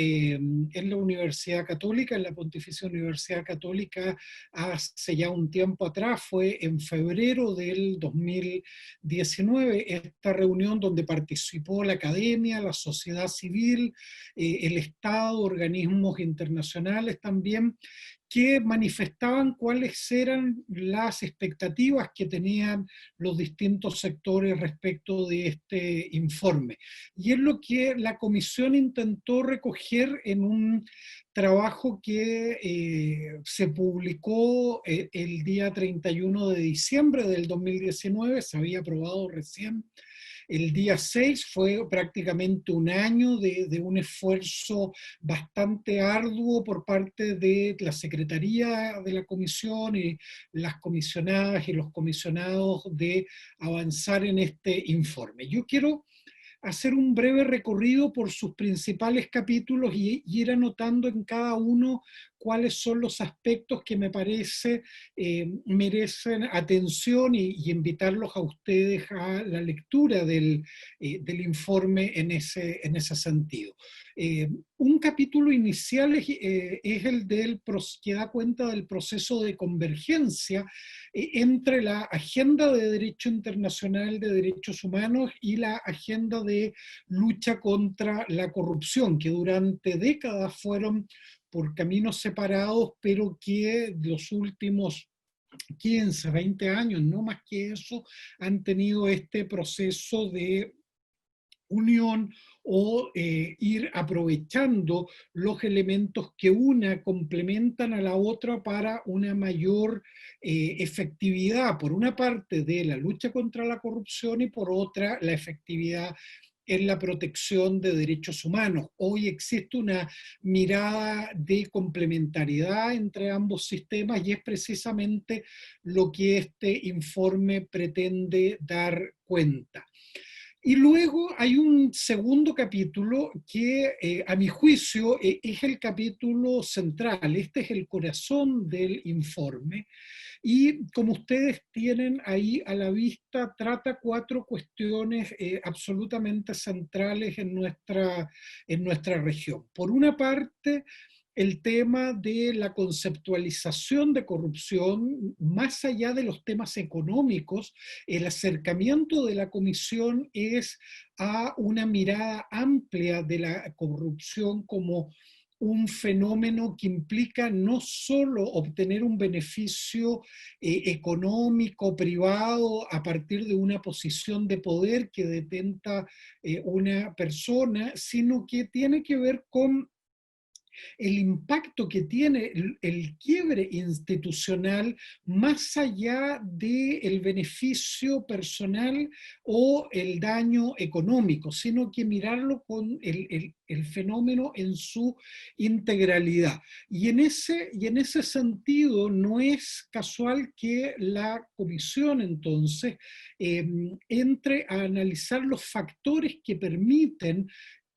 la Universidad Católica, en la Pontificia Universidad Católica, hace ya un tiempo atrás, fue en febrero del 2019, esta reunión donde participó la academia, la sociedad civil, el Estado, organismos internacionales también, que manifestaban cuáles eran las expectativas que tenían los distintos sectores respecto de este informe. Y es lo que la comisión intentó recoger en un trabajo que se publicó el día 31 de diciembre del 2019, se había aprobado recién el día 6, fue prácticamente un año de un esfuerzo bastante arduo por parte de la Secretaría de la Comisión y las comisionadas y los comisionados de avanzar en este informe. Yo quiero hacer un breve recorrido por sus principales capítulos y ir anotando en cada uno cuáles son los aspectos que me parece merecen atención y invitarlos a ustedes a la lectura del informe en ese sentido. Un capítulo inicial es el que da cuenta del proceso de convergencia entre la agenda de derecho internacional de derechos humanos y la agenda de lucha contra la corrupción, que durante décadas fueron por caminos separados, pero que los últimos 15, 20 años, no más que eso, han tenido este proceso de unión o ir aprovechando los elementos que una complementan a la otra para una mayor efectividad, por una parte, de la lucha contra la corrupción y por otra, la efectividad en la protección de derechos humanos. Hoy existe una mirada de complementariedad entre ambos sistemas y es precisamente lo que este informe pretende dar cuenta. Y luego hay un segundo capítulo que, a mi juicio, es el capítulo central. Este es el corazón del informe. Y como ustedes tienen ahí a la vista, trata 4 cuestiones absolutamente centrales en nuestra región. Por una parte, el tema de la conceptualización de corrupción, más allá de los temas económicos, el acercamiento de la Comisión es a una mirada amplia de la corrupción como un fenómeno que implica no solo obtener un beneficio económico privado a partir de una posición de poder que detenta una persona, sino que tiene que ver con el impacto que tiene el quiebre institucional más allá del beneficio personal o el daño económico, sino que mirarlo con el fenómeno en su integralidad. Y en ese sentido no es casual que la comisión entonces entre a analizar los factores que permiten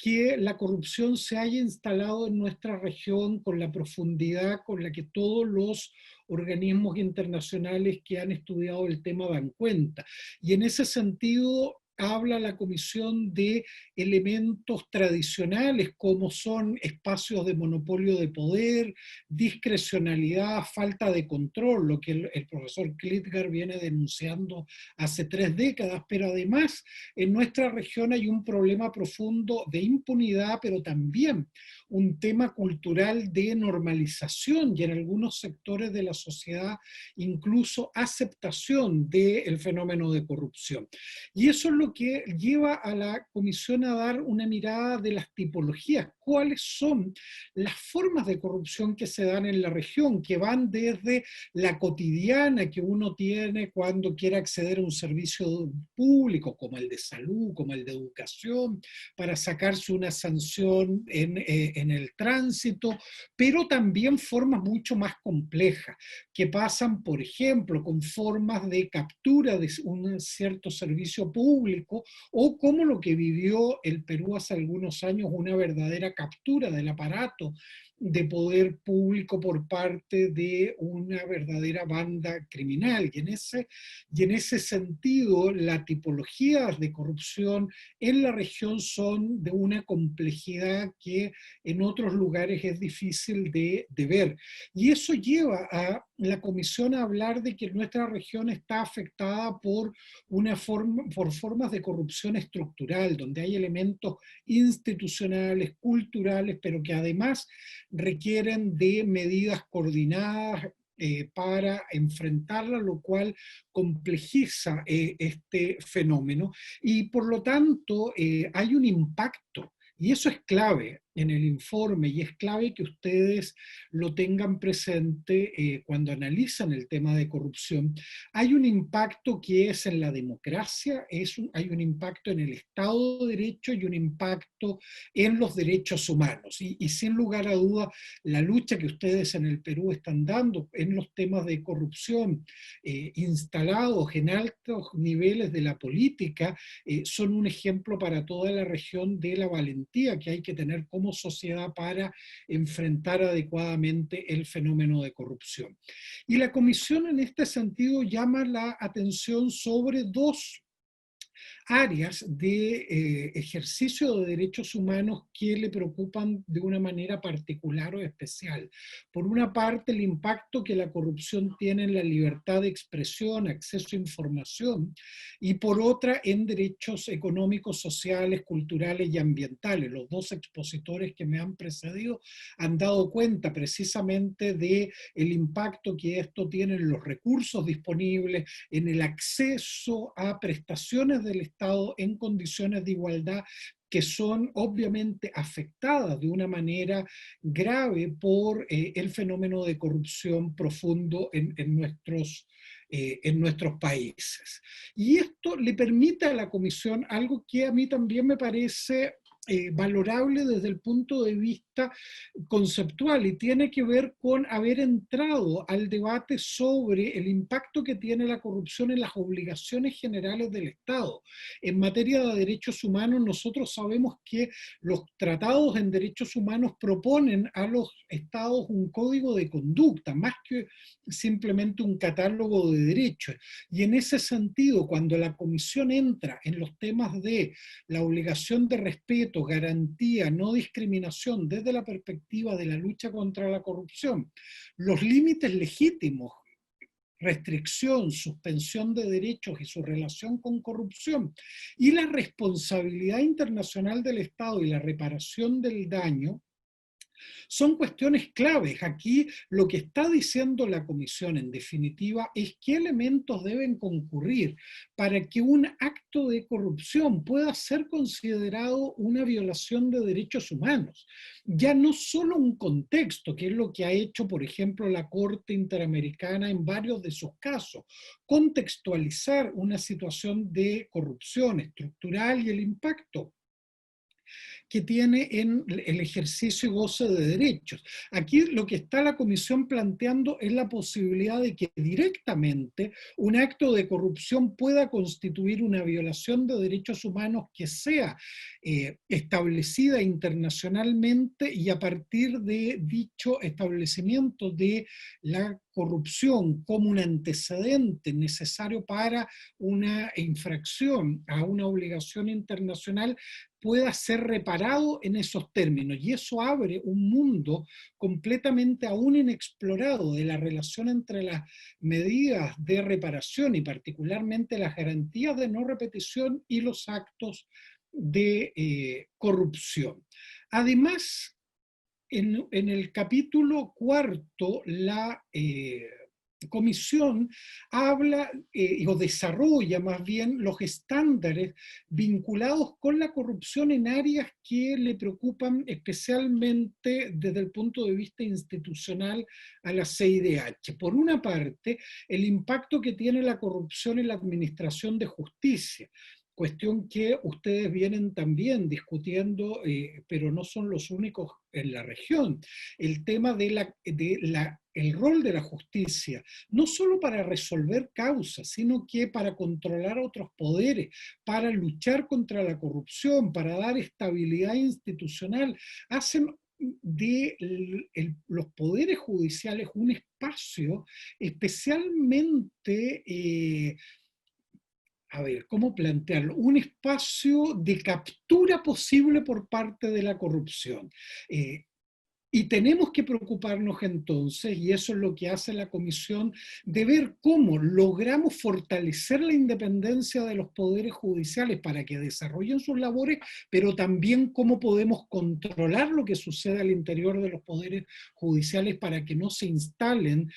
que la corrupción se haya instalado en nuestra región con la profundidad con la que todos los organismos internacionales que han estudiado el tema dan cuenta. Y en ese sentido habla la comisión de elementos tradicionales como son espacios de monopolio de poder, discrecionalidad, falta de control, lo que el profesor Klitgar viene denunciando hace 3 décadas, pero además en nuestra región hay un problema profundo de impunidad, pero también un tema cultural de normalización y en algunos sectores de la sociedad incluso aceptación del fenómeno de corrupción. Y eso es lo que lleva a la comisión a dar una mirada de las tipologías, cuáles son las formas de corrupción que se dan en la región, que van desde la cotidiana que uno tiene cuando quiere acceder a un servicio público, como el de salud, como el de educación, para sacarse una sanción en el tránsito, pero también formas mucho más complejas, que pasan, por ejemplo, con formas de captura de un cierto servicio público, o como lo que vivió el Perú hace algunos años, una verdadera captura del aparato de poder público por parte de una verdadera banda criminal. Y en ese sentido, las tipologías de corrupción en la región son de una complejidad que en otros lugares es difícil de ver. Y eso lleva a la comisión a hablar de que nuestra región está afectada por formas de corrupción estructural, donde hay elementos institucionales, culturales, pero que además requieren de medidas coordinadas para enfrentarla, lo cual complejiza este fenómeno y por lo tanto hay un impacto. Y eso es clave en el informe y es clave que ustedes lo tengan presente cuando analizan el tema de corrupción. Hay un impacto que es en la democracia, hay un impacto en el Estado de Derecho y un impacto en los derechos humanos. Y sin lugar a duda, la lucha que ustedes en el Perú están dando en los temas de corrupción instalados en altos niveles de la política son un ejemplo para toda la región de la valentía que hay que tener como sociedad para enfrentar adecuadamente el fenómeno de corrupción. Y la comisión en este sentido llama la atención sobre 2 áreas de ejercicio de derechos humanos que le preocupan de una manera particular o especial. Por una parte, el impacto que la corrupción tiene en la libertad de expresión, acceso a información, y por otra, en derechos económicos, sociales, culturales y ambientales. Los 2 expositores que me han precedido han dado cuenta precisamente de el impacto que esto tiene en los recursos disponibles, en el acceso a prestaciones del Estado en condiciones de igualdad que son obviamente afectadas de una manera grave por el fenómeno de corrupción profundo en nuestros países. Y esto le permite a la Comisión algo que a mí también me parece valorable desde el punto de vista conceptual y tiene que ver con haber entrado al debate sobre el impacto que tiene la corrupción en las obligaciones generales del Estado. En materia de derechos humanos, nosotros sabemos que los tratados en derechos humanos proponen a los Estados un código de conducta, más que simplemente un catálogo de derechos. Y en ese sentido, cuando la Comisión entra en los temas de la obligación de respeto, garantía, no discriminación desde la perspectiva de la lucha contra la corrupción, los límites legítimos, restricción, suspensión de derechos y su relación con corrupción, y la responsabilidad internacional del Estado y la reparación del daño, son cuestiones claves. Aquí lo que está diciendo la Comisión en definitiva es qué elementos deben concurrir para que un acto de corrupción pueda ser considerado una violación de derechos humanos. Ya no solo un contexto, que es lo que ha hecho, por ejemplo, la Corte Interamericana en varios de sus casos, contextualizar una situación de corrupción estructural y el impacto que tiene en el ejercicio y goce de derechos. Aquí lo que está la Comisión planteando es la posibilidad de que directamente un acto de corrupción pueda constituir una violación de derechos humanos que sea establecida internacionalmente, y a partir de dicho establecimiento de la corrupción como un antecedente necesario para una infracción a una obligación internacional pueda ser reparado en esos términos. Y eso abre un mundo completamente aún inexplorado de la relación entre las medidas de reparación y particularmente las garantías de no repetición y los actos de corrupción. Además, en el capítulo cuarto, la Comisión habla o desarrolla más bien los estándares vinculados con la corrupción en áreas que le preocupan especialmente desde el punto de vista institucional a la CIDH. Por una parte, el impacto que tiene la corrupción en la administración de justicia, cuestión que ustedes vienen también discutiendo, pero no son los únicos en la región. El tema el rol de la justicia, no solo para resolver causas, sino que para controlar otros poderes, para luchar contra la corrupción, para dar estabilidad institucional, hacen de los poderes judiciales un espacio especialmente a ver, ¿cómo plantearlo? Un espacio de captura posible por parte de la corrupción. Y tenemos que preocuparnos entonces, y eso es lo que hace la Comisión, de ver cómo logramos fortalecer la independencia de los poderes judiciales para que desarrollen sus labores, pero también cómo podemos controlar lo que sucede al interior de los poderes judiciales para que no se instalen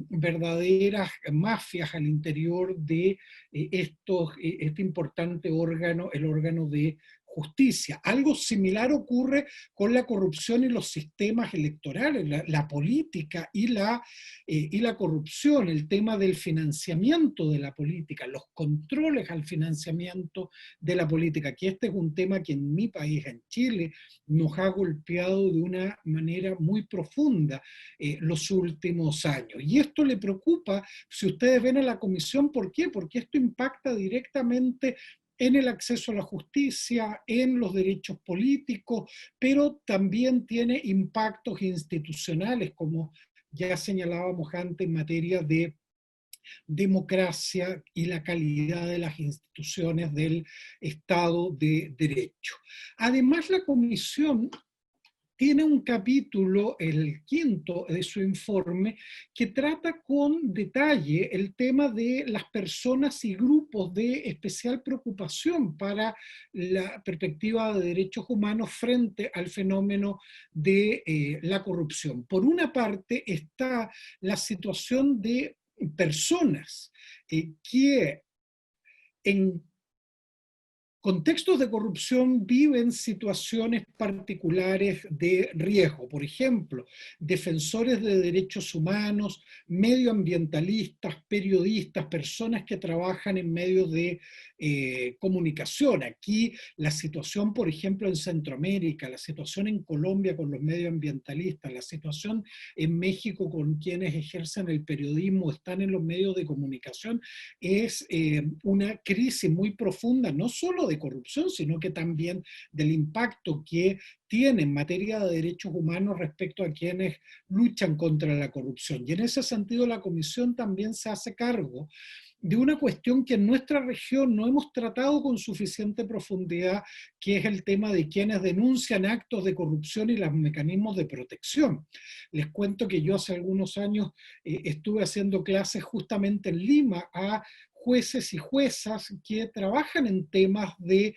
verdaderas mafias al interior de este importante órgano, el órgano de justicia. Algo similar ocurre con la corrupción y los sistemas electorales, la política y la corrupción, el tema del financiamiento de la política, los controles al financiamiento de la política, que este es un tema que en mi país, en Chile, nos ha golpeado de una manera muy profunda los últimos años. Y esto le preocupa, si ustedes ven a la Comisión, ¿por qué? Porque esto impacta directamente en el acceso a la justicia, en los derechos políticos, pero también tiene impactos institucionales, como ya señalábamos antes, en materia de democracia y la calidad de las instituciones del Estado de Derecho. Además, la Comisión tiene un capítulo, el quinto de su informe, que trata con detalle el tema de las personas y grupos de especial preocupación para la perspectiva de derechos humanos frente al fenómeno de la corrupción. Por una parte está la situación de personas que en contextos de corrupción viven situaciones particulares de riesgo. Por ejemplo, defensores de derechos humanos, medioambientalistas, periodistas, personas que trabajan en medios de comunicación. Aquí la situación, por ejemplo, en Centroamérica, la situación en Colombia con los medioambientalistas, la situación en México con quienes ejercen el periodismo, están en los medios de comunicación, es una crisis muy profunda, no solo de corrupción, sino que también del impacto que tiene en materia de derechos humanos respecto a quienes luchan contra la corrupción. Y en ese sentido la Comisión también se hace cargo de una cuestión que en nuestra región no hemos tratado con suficiente profundidad, que es el tema de quienes denuncian actos de corrupción y los mecanismos de protección. Les cuento que yo hace algunos años estuve haciendo clases justamente en Lima a jueces y juezas que trabajan en temas de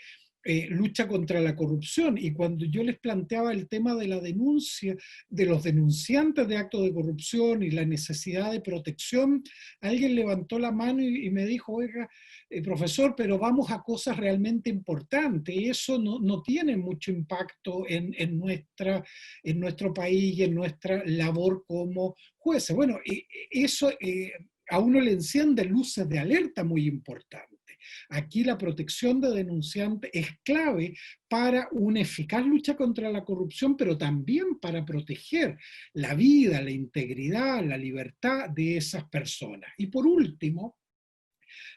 lucha contra la corrupción, y cuando yo les planteaba el tema de la denuncia de los denunciantes de actos de corrupción y la necesidad de protección, alguien levantó la mano y me dijo: oiga, profesor, pero vamos a cosas realmente importantes, y eso no tiene mucho impacto en nuestro país y en nuestra labor como jueces. Bueno, eso a uno le enciende luces de alerta muy importantes. Aquí la protección de denunciantes es clave para una eficaz lucha contra la corrupción, pero también para proteger la vida, la integridad, la libertad de esas personas. Y por último,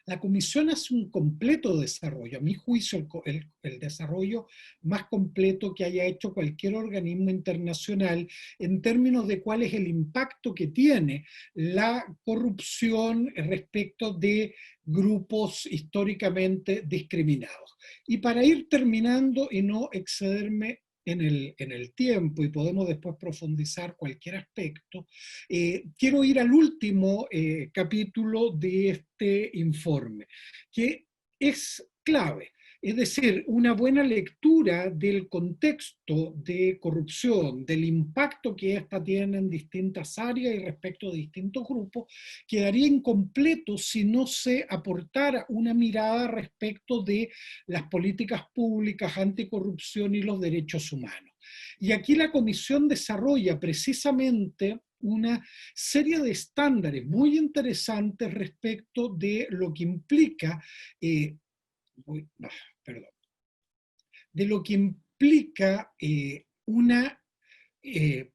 la comisión hace un completo desarrollo, a mi juicio el desarrollo más completo que haya hecho cualquier organismo internacional en términos de cuál es el impacto que tiene la corrupción respecto de grupos históricamente discriminados. Y para ir terminando y no excederme en el tiempo y podemos después profundizar cualquier aspecto, quiero ir al último capítulo de este informe, que es clave. Es decir, una buena lectura del contexto de corrupción, del impacto que ésta tiene en distintas áreas y respecto de distintos grupos, quedaría incompleto si no se aportara una mirada respecto de las políticas públicas anticorrupción y los derechos humanos. Y aquí la Comisión desarrolla precisamente una serie de estándares muy interesantes respecto de lo que implica perdón, de lo que implica una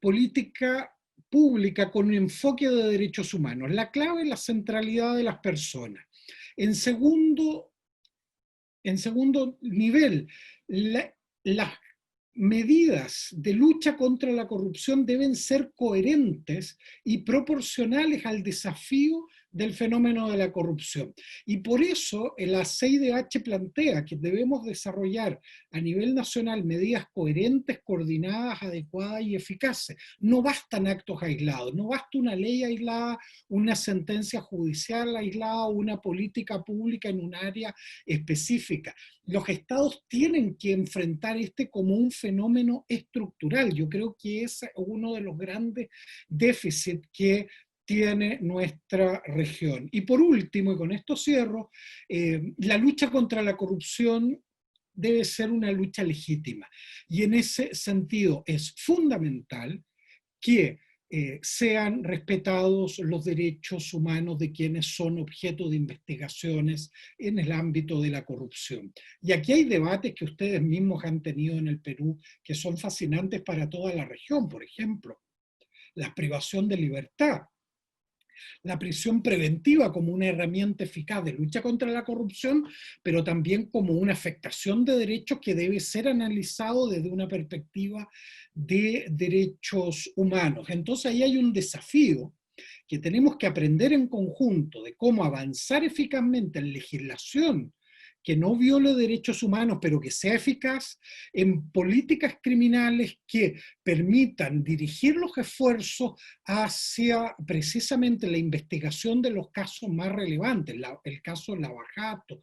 política pública con un enfoque de derechos humanos. La clave es la centralidad de las personas. En segundo nivel, las medidas de lucha contra la corrupción deben ser coherentes y proporcionales al desafío del fenómeno de la corrupción. Y por eso la CIDH plantea que debemos desarrollar a nivel nacional medidas coherentes, coordinadas, adecuadas y eficaces. No bastan actos aislados, no basta una ley aislada, una sentencia judicial aislada, una política pública en un área específica. Los estados tienen que enfrentar como un fenómeno estructural. Yo creo que es uno de los grandes déficits que tiene nuestra región. Y por último, y con esto cierro, la lucha contra la corrupción debe ser una lucha legítima. Y en ese sentido es fundamental que sean respetados los derechos humanos de quienes son objeto de investigaciones en el ámbito de la corrupción. Y aquí hay debates que ustedes mismos han tenido en el Perú que son fascinantes para toda la región. Por ejemplo, la privación de libertad, la prisión preventiva como una herramienta eficaz de lucha contra la corrupción, pero también como una afectación de derechos que debe ser analizado desde una perspectiva de derechos humanos. Entonces ahí hay un desafío que tenemos que aprender en conjunto de cómo avanzar eficazmente en legislación que no viole derechos humanos, pero que sea eficaz en políticas criminales que permitan dirigir los esfuerzos hacia precisamente la investigación de los casos más relevantes. El caso Lava Jato,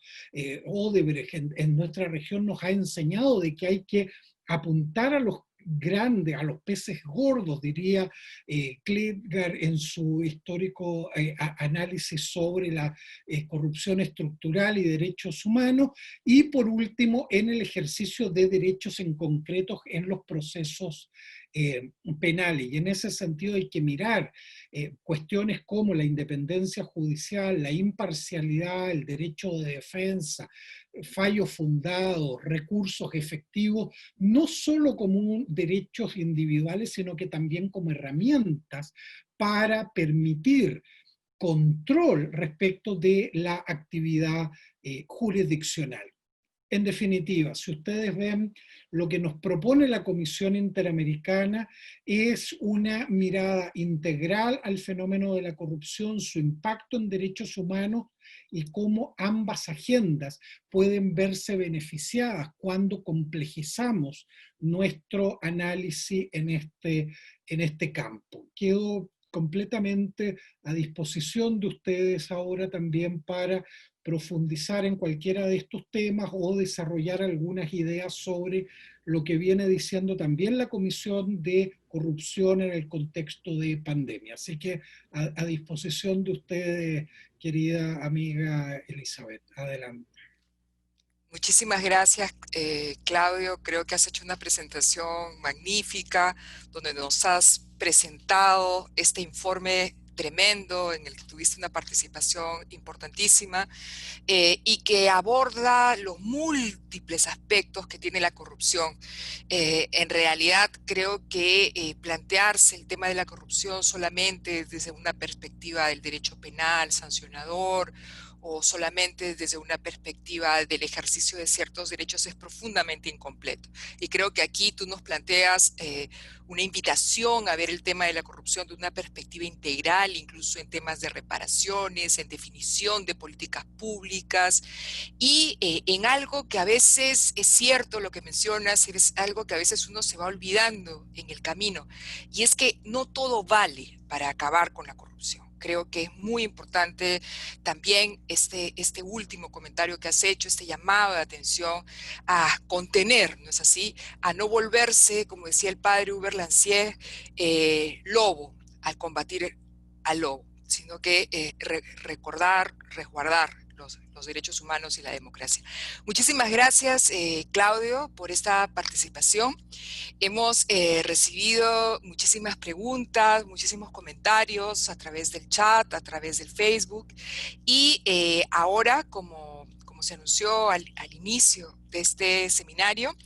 Odebrecht en nuestra región nos ha enseñado de que hay que apuntar a los grandes, a los peces gordos, diría Klitgar en su histórico análisis sobre la corrupción estructural y derechos humanos, y por último en el ejercicio de derechos en concretos en los procesos penales. Y en ese sentido hay que mirar cuestiones como la independencia judicial, la imparcialidad, el derecho de defensa, fallos fundados, recursos efectivos, no solo como derechos individuales, sino que también como herramientas para permitir control respecto de la actividad jurisdiccional. En definitiva, si ustedes ven, lo que nos propone la Comisión Interamericana es una mirada integral al fenómeno de la corrupción, su impacto en derechos humanos y cómo ambas agendas pueden verse beneficiadas cuando complejizamos nuestro análisis en este campo. Quedo completamente a disposición de ustedes ahora también para profundizar en cualquiera de estos temas o desarrollar algunas ideas sobre lo que viene diciendo también la Comisión de Corrupción en el contexto de pandemia. Así que a disposición de ustedes, querida amiga Elizabeth. Adelante. Muchísimas gracias, Claudio. Creo que has hecho una presentación magnífica donde nos has presentado este informe tremendo en el que tuviste una participación importantísima y que aborda los múltiples aspectos que tiene la corrupción. En realidad creo que plantearse el tema de la corrupción solamente desde una perspectiva del derecho penal, sancionador, o solamente desde una perspectiva del ejercicio de ciertos derechos es profundamente incompleto. Y creo que aquí tú nos planteas una invitación a ver el tema de la corrupción de una perspectiva integral, incluso en temas de reparaciones, en definición de políticas públicas, y en algo que a veces es cierto lo que mencionas, es algo que a veces uno se va olvidando en el camino, y es que no todo vale para acabar con la corrupción. Creo que es muy importante también este último comentario que has hecho, este llamado de atención a contener, ¿no es así? A no volverse, como decía el padre Hubert Lancier, lobo al combatir al lobo, sino que recordar, resguardar los derechos humanos y la democracia. Muchísimas gracias, Claudio, por esta participación. Hemos recibido muchísimas preguntas, muchísimos comentarios a través del chat, a través del Facebook, y ahora, como se anunció al inicio de este seminario,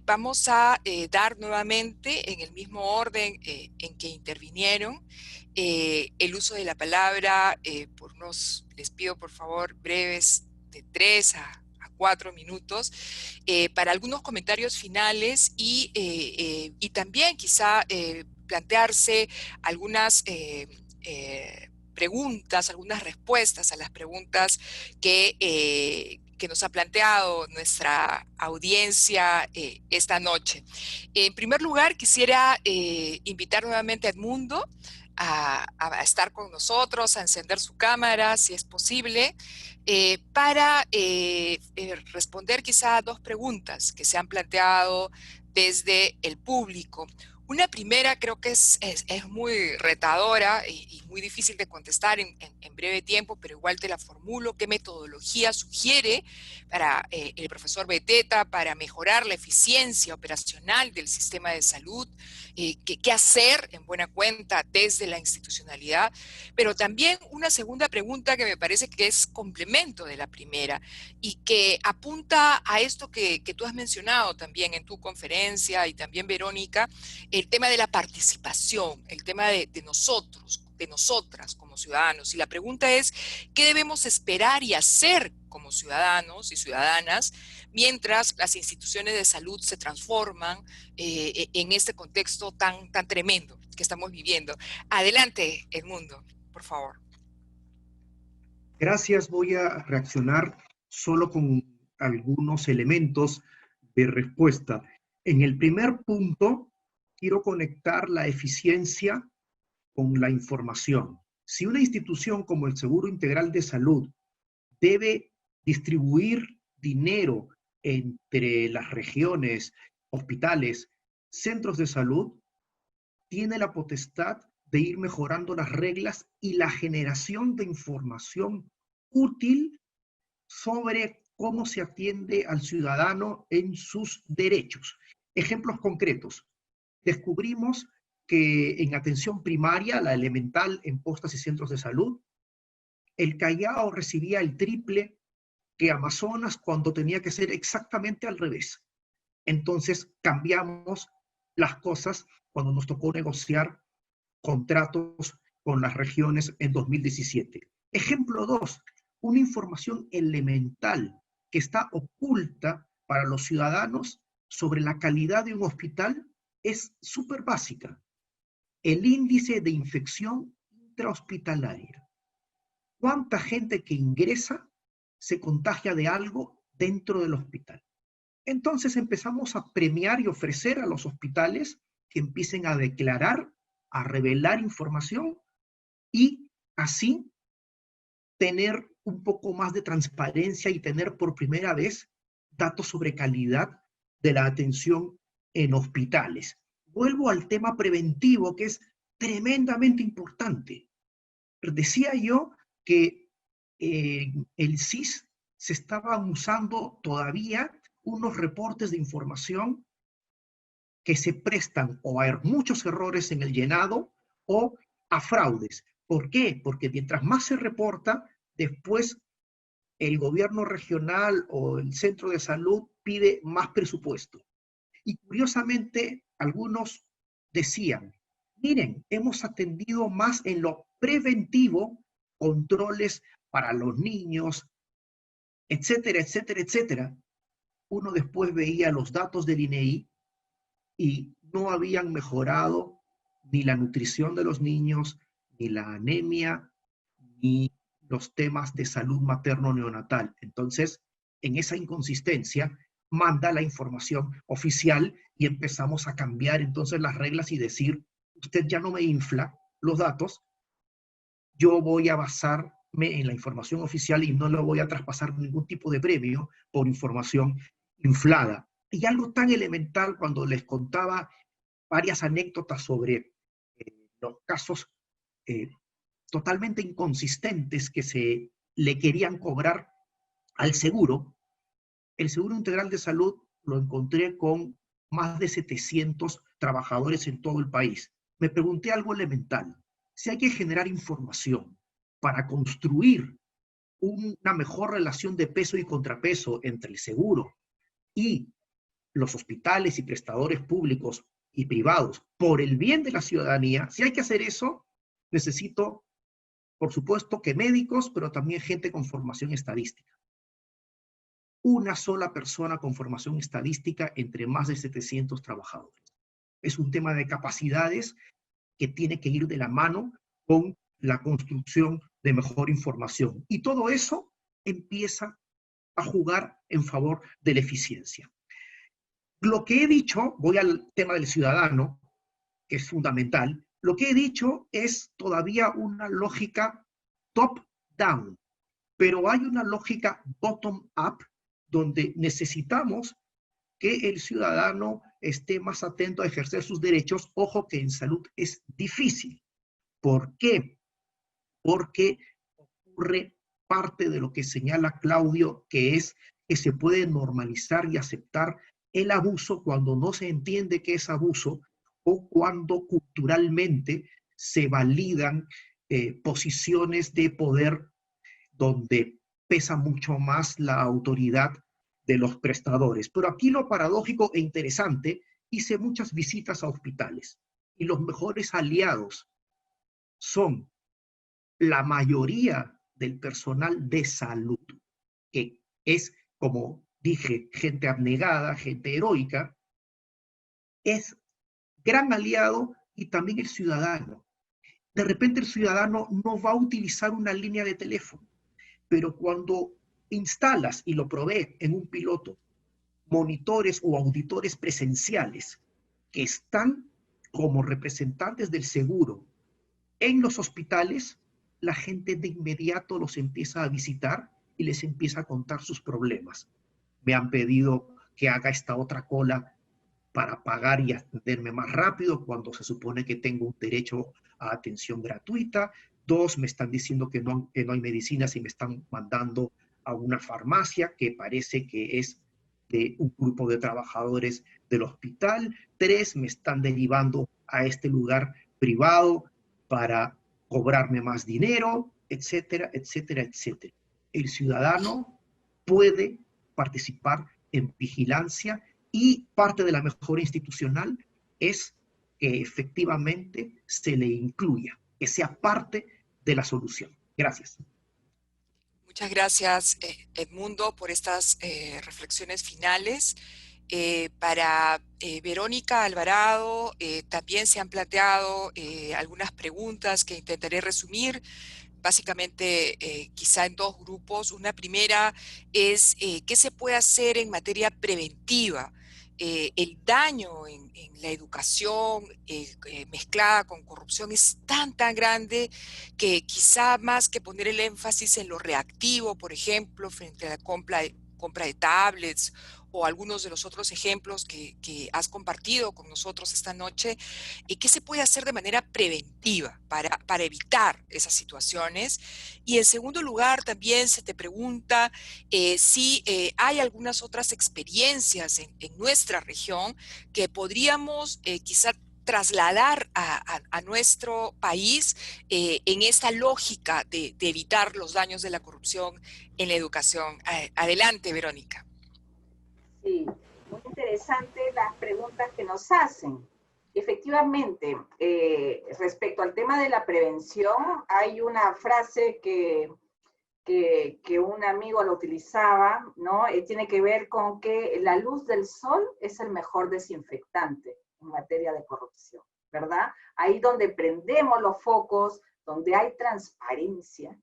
vamos a dar nuevamente, en el mismo orden en que intervinieron, el uso de la palabra por les pido por favor breves de 3 a 4 minutos para algunos comentarios finales y también quizá plantearse algunas preguntas, algunas respuestas a las preguntas que nos ha planteado nuestra audiencia esta noche. En primer lugar, quisiera invitar nuevamente a Edmundo a estar con nosotros, a encender su cámara, si es posible, para responder quizá a 2 preguntas que se han planteado desde el público. Una primera creo que es muy retadora y muy difícil de contestar en breve tiempo, pero igual te la formulo. ¿Qué metodología sugiere para el profesor Beteta para mejorar la eficiencia operacional del sistema de salud? ¿Qué hacer en buena cuenta desde la institucionalidad? Pero también una segunda pregunta que me parece que es complemento de la primera y que apunta a esto que tú has mencionado también en tu conferencia y también Verónica, el tema de la participación, el tema de nosotros, de nosotras como ciudadanos. Y la pregunta es, ¿qué debemos esperar y hacer como ciudadanos y ciudadanas mientras las instituciones de salud se transforman en este contexto tan tremendo que estamos viviendo? Adelante, Edmundo, por favor. Gracias, voy a reaccionar solo con algunos elementos de respuesta. En el primer punto, quiero conectar la eficiencia con la información. Si una institución como el Seguro Integral de Salud debe distribuir dinero entre las regiones, hospitales, centros de salud, tiene la potestad de ir mejorando las reglas y la generación de información útil sobre cómo se atiende al ciudadano en sus derechos. Ejemplos concretos. Descubrimos que en atención primaria, la elemental en postas y centros de salud, el Callao recibía el triple que Amazonas cuando tenía que ser exactamente al revés. Entonces cambiamos las cosas cuando nos tocó negociar contratos con las regiones en 2017. Ejemplo 2, una información elemental que está oculta para los ciudadanos sobre la calidad de un hospital es súper básica. El índice de infección intrahospitalaria. ¿Cuánta gente que ingresa se contagia de algo dentro del hospital? Entonces empezamos a premiar y ofrecer a los hospitales que empiecen a declarar, a revelar información y así tener un poco más de transparencia y tener por primera vez datos sobre calidad de la atención en hospitales. Vuelvo al tema preventivo, que es tremendamente importante. Decía yo que el CIS se estaban usando todavía unos reportes de información que se prestan o a muchos errores en el llenado o a fraudes. ¿Por qué? Porque mientras más se reporta, después el gobierno regional o el centro de salud pide más presupuesto. Y curiosamente, algunos decían, miren, hemos atendido más en lo preventivo, controles para los niños, etcétera, etcétera, etcétera. Uno después veía los datos del INEI y no habían mejorado ni la nutrición de los niños, ni la anemia, ni los temas de salud materno-neonatal. Entonces, en esa inconsistencia, manda la información oficial y empezamos a cambiar entonces las reglas y decir, usted ya no me infla los datos, yo voy a basarme en la información oficial y no le voy a traspasar ningún tipo de premio por información inflada. Y algo tan elemental cuando les contaba varias anécdotas sobre los casos eh, totalmente inconsistentes que se le querían cobrar al seguro. El Seguro Integral de Salud lo encontré con más de 700 trabajadores en todo el país. Me pregunté algo elemental. Si hay que generar información para construir una mejor relación de peso y contrapeso entre el seguro y los hospitales y prestadores públicos y privados por el bien de la ciudadanía, si hay que hacer eso, necesito, por supuesto, que médicos, pero también gente con formación estadística. Una sola persona con formación estadística entre más de 700 trabajadores. Es un tema de capacidades que tiene que ir de la mano con la construcción de mejor información. Y todo eso empieza a jugar en favor de la eficiencia. Lo que he dicho, voy al tema del ciudadano, que es fundamental, lo que he dicho es todavía una lógica top-down, pero hay una lógica bottom-up donde necesitamos que el ciudadano esté más atento a ejercer sus derechos. Ojo que en salud es difícil. ¿Por qué? Porque ocurre parte de lo que señala Claudio, que es que se puede normalizar y aceptar el abuso cuando no se entiende que es abuso o cuando culturalmente se validan posiciones de poder donde pesa mucho más la autoridad de los prestadores. Pero aquí lo paradójico e interesante, hice muchas visitas a hospitales y los mejores aliados son la mayoría del personal de salud, que es, como dije, gente abnegada, gente heroica, es gran aliado y también el ciudadano. De repente el ciudadano no va a utilizar una línea de teléfono, pero cuando instalas, y lo probé en un piloto, monitores o auditores presenciales que están como representantes del seguro en los hospitales, la gente de inmediato los empieza a visitar y les empieza a contar sus problemas. Me han pedido que haga esta otra cola para pagar y atenderme más rápido cuando se supone que tengo un derecho a atención gratuita. Dos, me están diciendo que no hay medicinas y me están mandando a una farmacia que parece que es de un grupo de trabajadores del hospital. Tres, me están derivando a este lugar privado para cobrarme más dinero, etcétera, etcétera, etcétera. El ciudadano puede participar en vigilancia y parte de la mejora institucional es que efectivamente se le incluya, que sea parte de la solución. Gracias. Muchas gracias, Edmundo, por estas reflexiones finales. Para Verónica Alvarado también se han planteado algunas preguntas que intentaré resumir, básicamente quizá en dos grupos. Una primera es ¿qué se puede hacer en materia preventiva? El daño en la educación mezclada con corrupción es tan grande que quizá más que poner el énfasis en lo reactivo, por ejemplo, frente a la compra de tablets o algunos de los otros ejemplos que has compartido con nosotros esta noche, ¿qué se puede hacer de manera preventiva para evitar esas situaciones? Y en segundo lugar, también se te pregunta si hay algunas otras experiencias en nuestra región que podríamos quizá trasladar a nuestro país en esta lógica de evitar los daños de la corrupción en la educación. Adelante, Verónica. Sí, muy interesante las preguntas que nos hacen. Efectivamente, respecto al tema de la prevención, hay una frase que un amigo lo utilizaba, ¿no? Tiene que ver con que la luz del sol es el mejor desinfectante en materia de corrupción, ¿verdad? Ahí donde prendemos los focos, donde hay transparencia,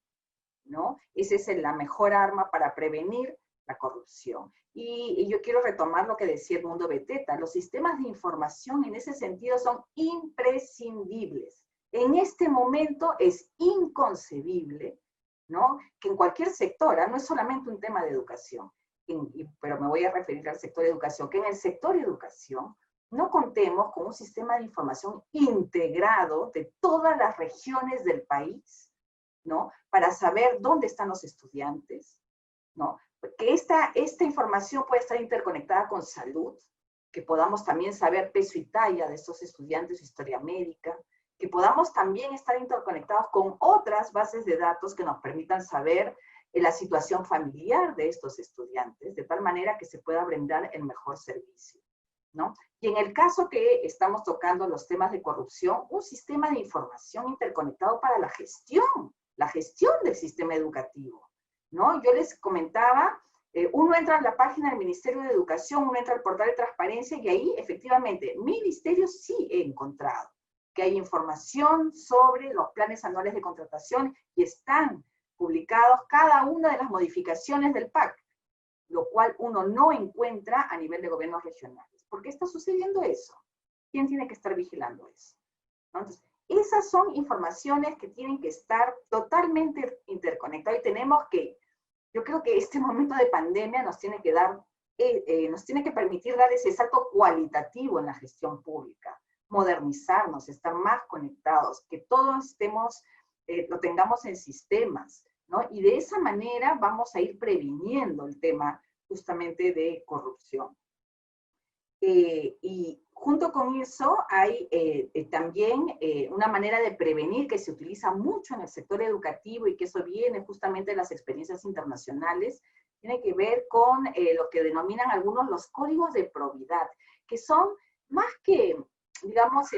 ¿no? Esa es la mejor arma para prevenir la corrupción. Y yo quiero retomar lo que decía Edmundo Beteta. Los sistemas de información en ese sentido son imprescindibles. En este momento es inconcebible, ¿no?, que en cualquier sector, no es solamente un tema de educación, pero me voy a referir al sector de educación, que en el sector de educación no contemos con un sistema de información integrado de todas las regiones del país, ¿no?, para saber dónde están los estudiantes, ¿no?, que esta información puede estar interconectada con salud, que podamos también saber peso y talla de estos estudiantes, historia médica, que podamos también estar interconectados con otras bases de datos que nos permitan saber la situación familiar de estos estudiantes, de tal manera que se pueda brindar el mejor servicio, ¿no? Y en el caso que estamos tocando los temas de corrupción, un sistema de información interconectado para la gestión del sistema educativo, ¿no? Yo les comentaba, uno entra en la página del Ministerio de Educación, uno entra al portal de transparencia y ahí efectivamente, ministerio sí he encontrado que hay información sobre los planes anuales de contratación y están publicados cada una de las modificaciones del PAC, lo cual uno no encuentra a nivel de gobiernos regionales. ¿Por qué está sucediendo eso? ¿Quién tiene que estar vigilando eso? ¿No? Entonces, esas son informaciones que tienen que estar totalmente interconectadas y tenemos que, yo creo que este momento de pandemia nos tiene que dar, nos tiene que permitir dar ese salto cualitativo en la gestión pública, modernizarnos, estar más conectados, que todos estemos, lo tengamos en sistemas, ¿no? Y de esa manera vamos a ir previniendo el tema justamente de corrupción. Y junto con eso hay también una manera de prevenir que se utiliza mucho en el sector educativo y que eso viene justamente de las experiencias internacionales, tiene que ver con lo que denominan algunos los códigos de probidad, que son más que, digamos,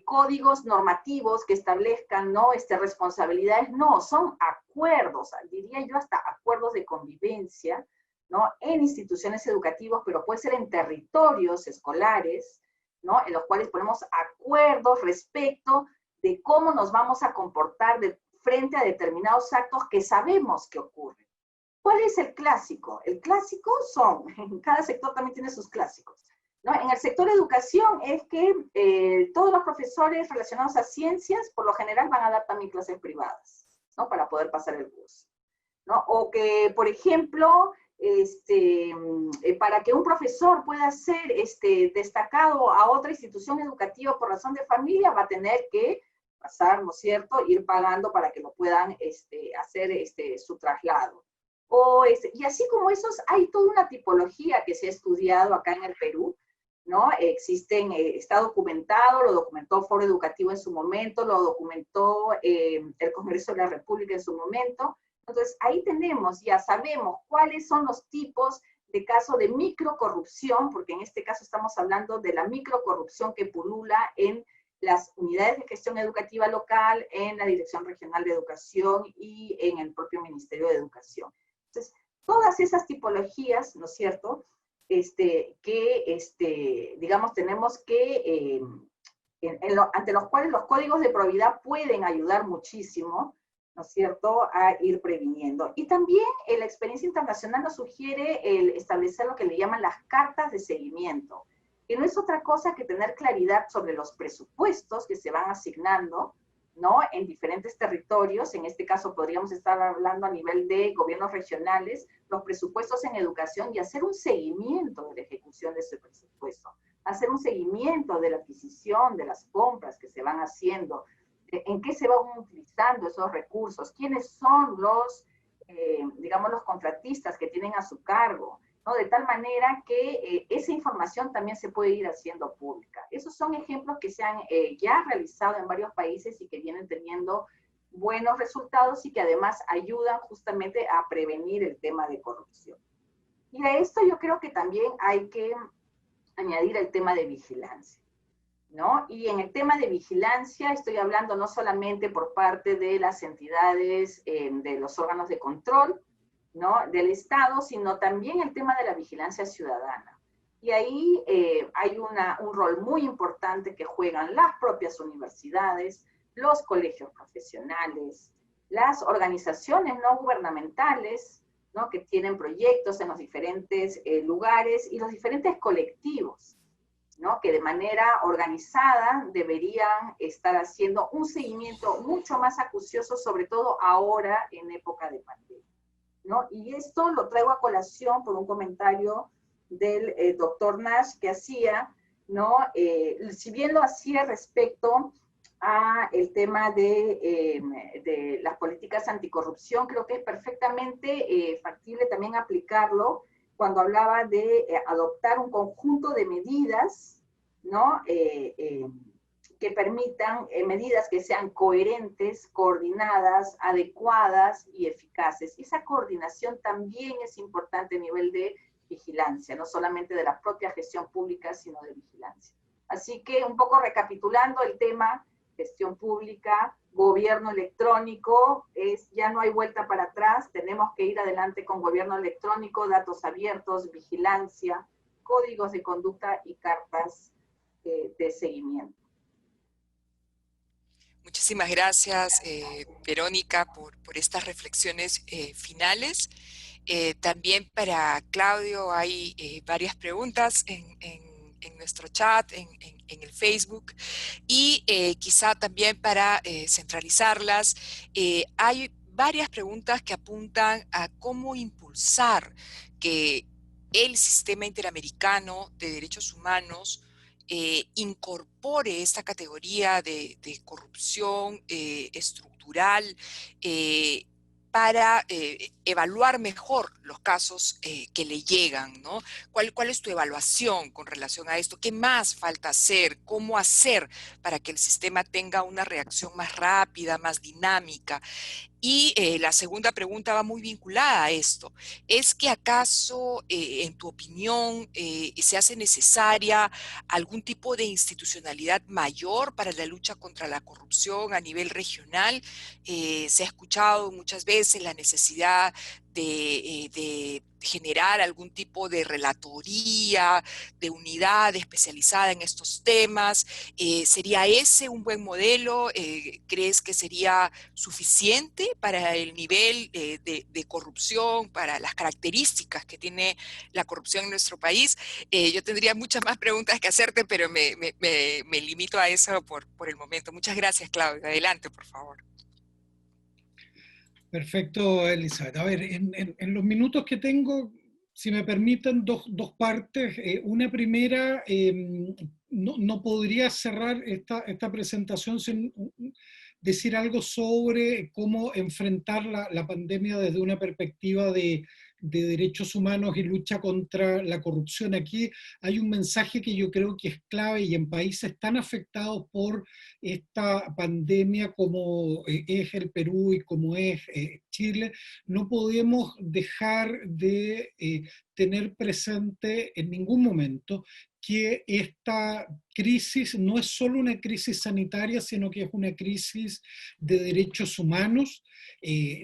códigos normativos que establezcan, ¿no?, responsabilidades, no, son acuerdos, diría yo hasta acuerdos de convivencia, ¿no?, en instituciones educativas, pero puede ser en territorios escolares, ¿no?, en los cuales ponemos acuerdos respecto de cómo nos vamos a comportar frente a determinados actos que sabemos que ocurren. ¿Cuál es el clásico? El clásico son, en cada sector también tiene sus clásicos, ¿no? En el sector de educación es que todos los profesores relacionados a ciencias, por lo general, van a dar también clases privadas, ¿no?, para poder pasar el curso, ¿no? O que, por ejemplo, para que un profesor pueda ser destacado a otra institución educativa por razón de familia, va a tener que pasar, ¿no es cierto?, ir pagando para que lo puedan hacer su traslado. Y así como esos, hay toda una tipología que se ha estudiado acá en el Perú, ¿no? Está documentado, lo documentó Foro Educativo en su momento, lo documentó el Congreso de la República en su momento. Entonces, ahí tenemos, ya sabemos cuáles son los tipos de caso de microcorrupción, porque en este caso estamos hablando de la microcorrupción que pulula en las unidades de gestión educativa local, en la Dirección Regional de Educación y en el propio Ministerio de Educación. Entonces, todas esas tipologías, ¿no es cierto?, digamos, tenemos que, ante los cuales los códigos de probidad pueden ayudar muchísimo, ¿no es cierto?, a ir previniendo. Y también la experiencia internacional nos sugiere el establecer lo que le llaman las cartas de seguimiento, que no es otra cosa que tener claridad sobre los presupuestos que se van asignando, ¿no?, en diferentes territorios. En este caso podríamos estar hablando a nivel de gobiernos regionales, los presupuestos en educación, y hacer un seguimiento de la ejecución de ese presupuesto, hacer un seguimiento de la adquisición, de las compras que se van haciendo, en qué se van utilizando esos recursos, quiénes son los, digamos, los contratistas que tienen a su cargo, ¿no? De tal manera que esa información también se puede ir haciendo pública. Esos son ejemplos que se han ya realizado en varios países y que vienen teniendo buenos resultados y que además ayudan justamente a prevenir el tema de corrupción. Y a esto yo creo que también hay que añadir el tema de vigilancia, ¿no? Y en el tema de vigilancia estoy hablando no solamente por parte de las entidades, de los órganos de control, ¿no? Del Estado, sino también el tema de la vigilancia ciudadana. Y ahí hay un rol muy importante que juegan las propias universidades, los colegios profesionales, las organizaciones no gubernamentales, ¿no? Que tienen proyectos en los diferentes lugares y los diferentes colectivos, ¿no? Que de manera organizada deberían estar haciendo un seguimiento mucho más acucioso, sobre todo ahora en época de pandemia, ¿no? Y esto lo traigo a colación por un comentario del doctor Nash que hacía, ¿no? Si bien lo hacía respecto a el tema de las políticas anticorrupción, creo que es perfectamente factible también aplicarlo cuando hablaba de adoptar un conjunto de medidas, ¿no? Que permitan medidas que sean coherentes, coordinadas, adecuadas y eficaces. Y esa coordinación también es importante a nivel de vigilancia, no solamente de la propia gestión pública, sino de vigilancia. Así que un poco recapitulando el tema, gestión pública, gobierno electrónico, ya no hay vuelta para atrás, tenemos que ir adelante con gobierno electrónico, datos abiertos, vigilancia, códigos de conducta y cartas de seguimiento. Muchísimas gracias, Verónica, por estas reflexiones finales. También para Claudio hay varias preguntas en nuestro chat, en el Facebook, y quizá también para centralizarlas, hay varias preguntas que apuntan a cómo impulsar que el sistema interamericano de derechos humanos incorpore esta categoría de corrupción estructural para evaluar mejor los casos que le llegan, ¿no? ¿Cuál es tu evaluación con relación a esto? ¿Qué más falta hacer? ¿Cómo hacer para que el sistema tenga una reacción más rápida, más dinámica? Y la segunda pregunta va muy vinculada a esto. ¿Es que acaso, en tu opinión, se hace necesaria algún tipo de institucionalidad mayor para la lucha contra la corrupción a nivel regional? Se ha escuchado muchas veces la necesidad de generar algún tipo de relatoría, de unidad especializada en estos temas. ¿Sería ese un buen modelo? ¿Crees que sería suficiente para el nivel de corrupción, para las características que tiene la corrupción en nuestro país? Yo tendría muchas más preguntas que hacerte, pero me limito a eso por el momento. Muchas gracias, Claudio. Adelante, por favor. Perfecto, Elizabeth. A ver, en los minutos que tengo, si me permiten, dos partes. Una primera, no podría cerrar esta presentación sin decir algo sobre cómo enfrentar la pandemia desde una perspectiva de derechos humanos y lucha contra la corrupción. Aquí hay un mensaje que yo creo que es clave, y en países tan afectados por esta pandemia como es el Perú y como es Chile, no podemos dejar de tener presente en ningún momento que esta crisis no es solo una crisis sanitaria, sino que es una crisis de derechos humanos.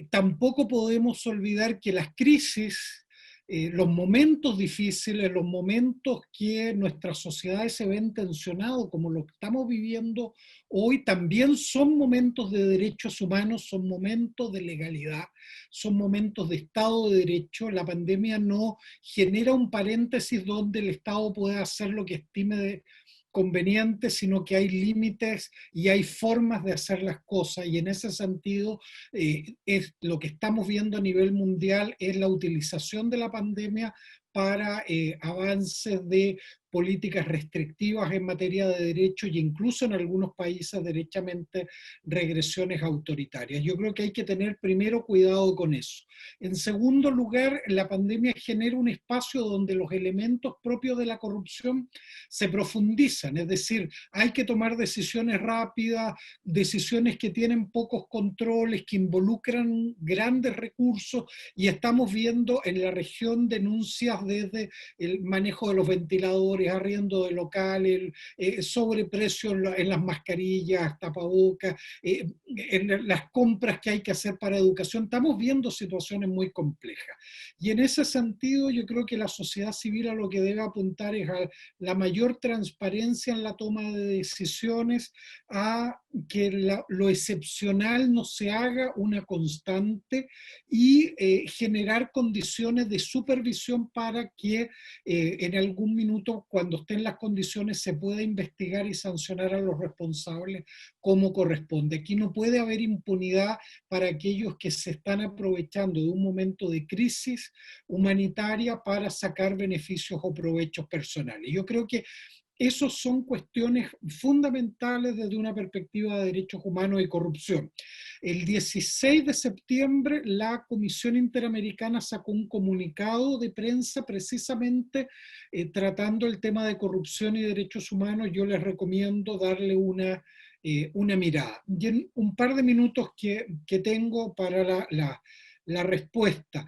Tampoco podemos olvidar que las crisis, los momentos difíciles, los momentos que nuestras sociedades se ven tensionados, como lo que estamos viviendo hoy, también son momentos de derechos humanos, son momentos de legalidad, son momentos de Estado de Derecho. La pandemia no genera un paréntesis donde el Estado pueda hacer lo que estime conveniente, sino que hay límites y hay formas de hacer las cosas, y en ese sentido es lo que estamos viendo a nivel mundial, es la utilización de la pandemia para avances de políticas restrictivas en materia de derechos y incluso en algunos países derechamente regresiones autoritarias. Yo creo que hay que tener primero cuidado con eso. En segundo lugar, la pandemia genera un espacio donde los elementos propios de la corrupción se profundizan, es decir, hay que tomar decisiones rápidas, decisiones que tienen pocos controles, que involucran grandes recursos, y estamos viendo en la región denuncias desde el manejo de los ventiladores, arriendo de locales, sobreprecio en las mascarillas, tapabocas, en las compras que hay que hacer para educación. Estamos viendo situaciones muy complejas. Y en ese sentido yo creo que la sociedad civil a lo que debe apuntar es a la mayor transparencia en la toma de decisiones, a que lo excepcional no se haga una constante y generar condiciones de supervisión para que en algún minuto, cuando estén las condiciones, se pueda investigar y sancionar a los responsables como corresponde. Aquí no puede haber impunidad para aquellos que se están aprovechando de un momento de crisis humanitaria para sacar beneficios o provechos personales. Yo creo que esas son cuestiones fundamentales desde una perspectiva de derechos humanos y corrupción. El 16 de septiembre la Comisión Interamericana sacó un comunicado de prensa precisamente tratando el tema de corrupción y derechos humanos. Yo les recomiendo darle una mirada. Y en un par de minutos que tengo para la respuesta.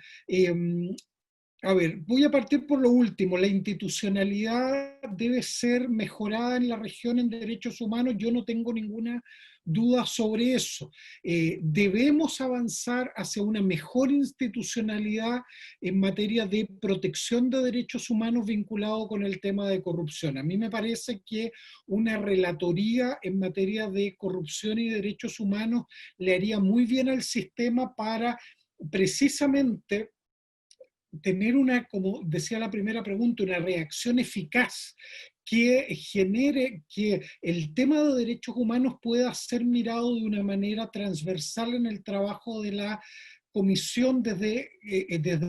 A ver, voy a partir por lo último. La institucionalidad debe ser mejorada en la región en derechos humanos. Yo no tengo ninguna duda sobre eso. Debemos avanzar hacia una mejor institucionalidad en materia de protección de derechos humanos vinculado con el tema de corrupción. A mí me parece que una relatoría en materia de corrupción y derechos humanos le haría muy bien al sistema para precisamente tener una, como decía la primera pregunta, una reacción eficaz que genere que el tema de derechos humanos pueda ser mirado de una manera transversal en el trabajo de la comisión desde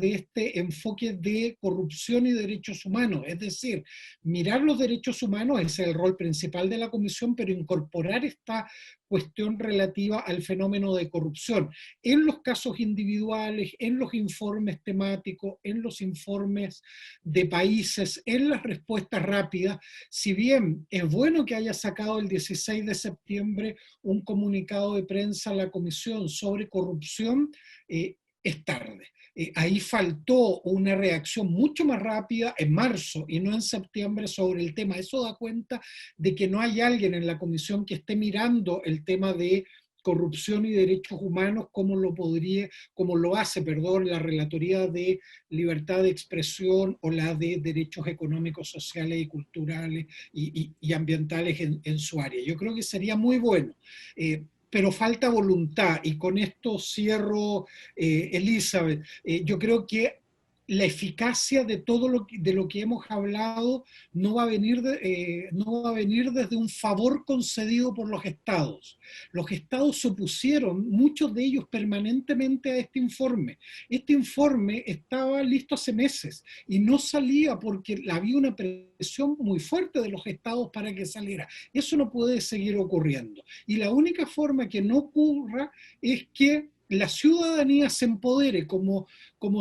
este enfoque de corrupción y derechos humanos. Es decir, mirar los derechos humanos es el rol principal de la comisión, pero incorporar esta cuestión relativa al fenómeno de corrupción en los casos individuales, en los informes temáticos, en los informes de países, en las respuestas rápidas. Si bien es bueno que haya sacado el 16 de septiembre un comunicado de prensa a la comisión sobre corrupción, es tarde. Ahí faltó una reacción mucho más rápida en marzo y no en septiembre sobre el tema. Eso da cuenta de que no hay alguien en la comisión que esté mirando el tema de corrupción y derechos humanos como lo hace, la Relatoría de Libertad de Expresión o la de Derechos Económicos, Sociales y Culturales y Ambientales en su área. Yo creo que sería muy bueno. Pero falta voluntad, y con esto cierro, Elizabeth. Yo creo que la eficacia de todo de lo que hemos hablado no va a venir desde un favor concedido por los estados. Los estados se opusieron, muchos de ellos permanentemente, a este informe. Este informe estaba listo hace meses y no salía porque había una presión muy fuerte de los estados para que saliera. Eso no puede seguir ocurriendo. Y la única forma que no ocurra es que la ciudadanía se empodere, como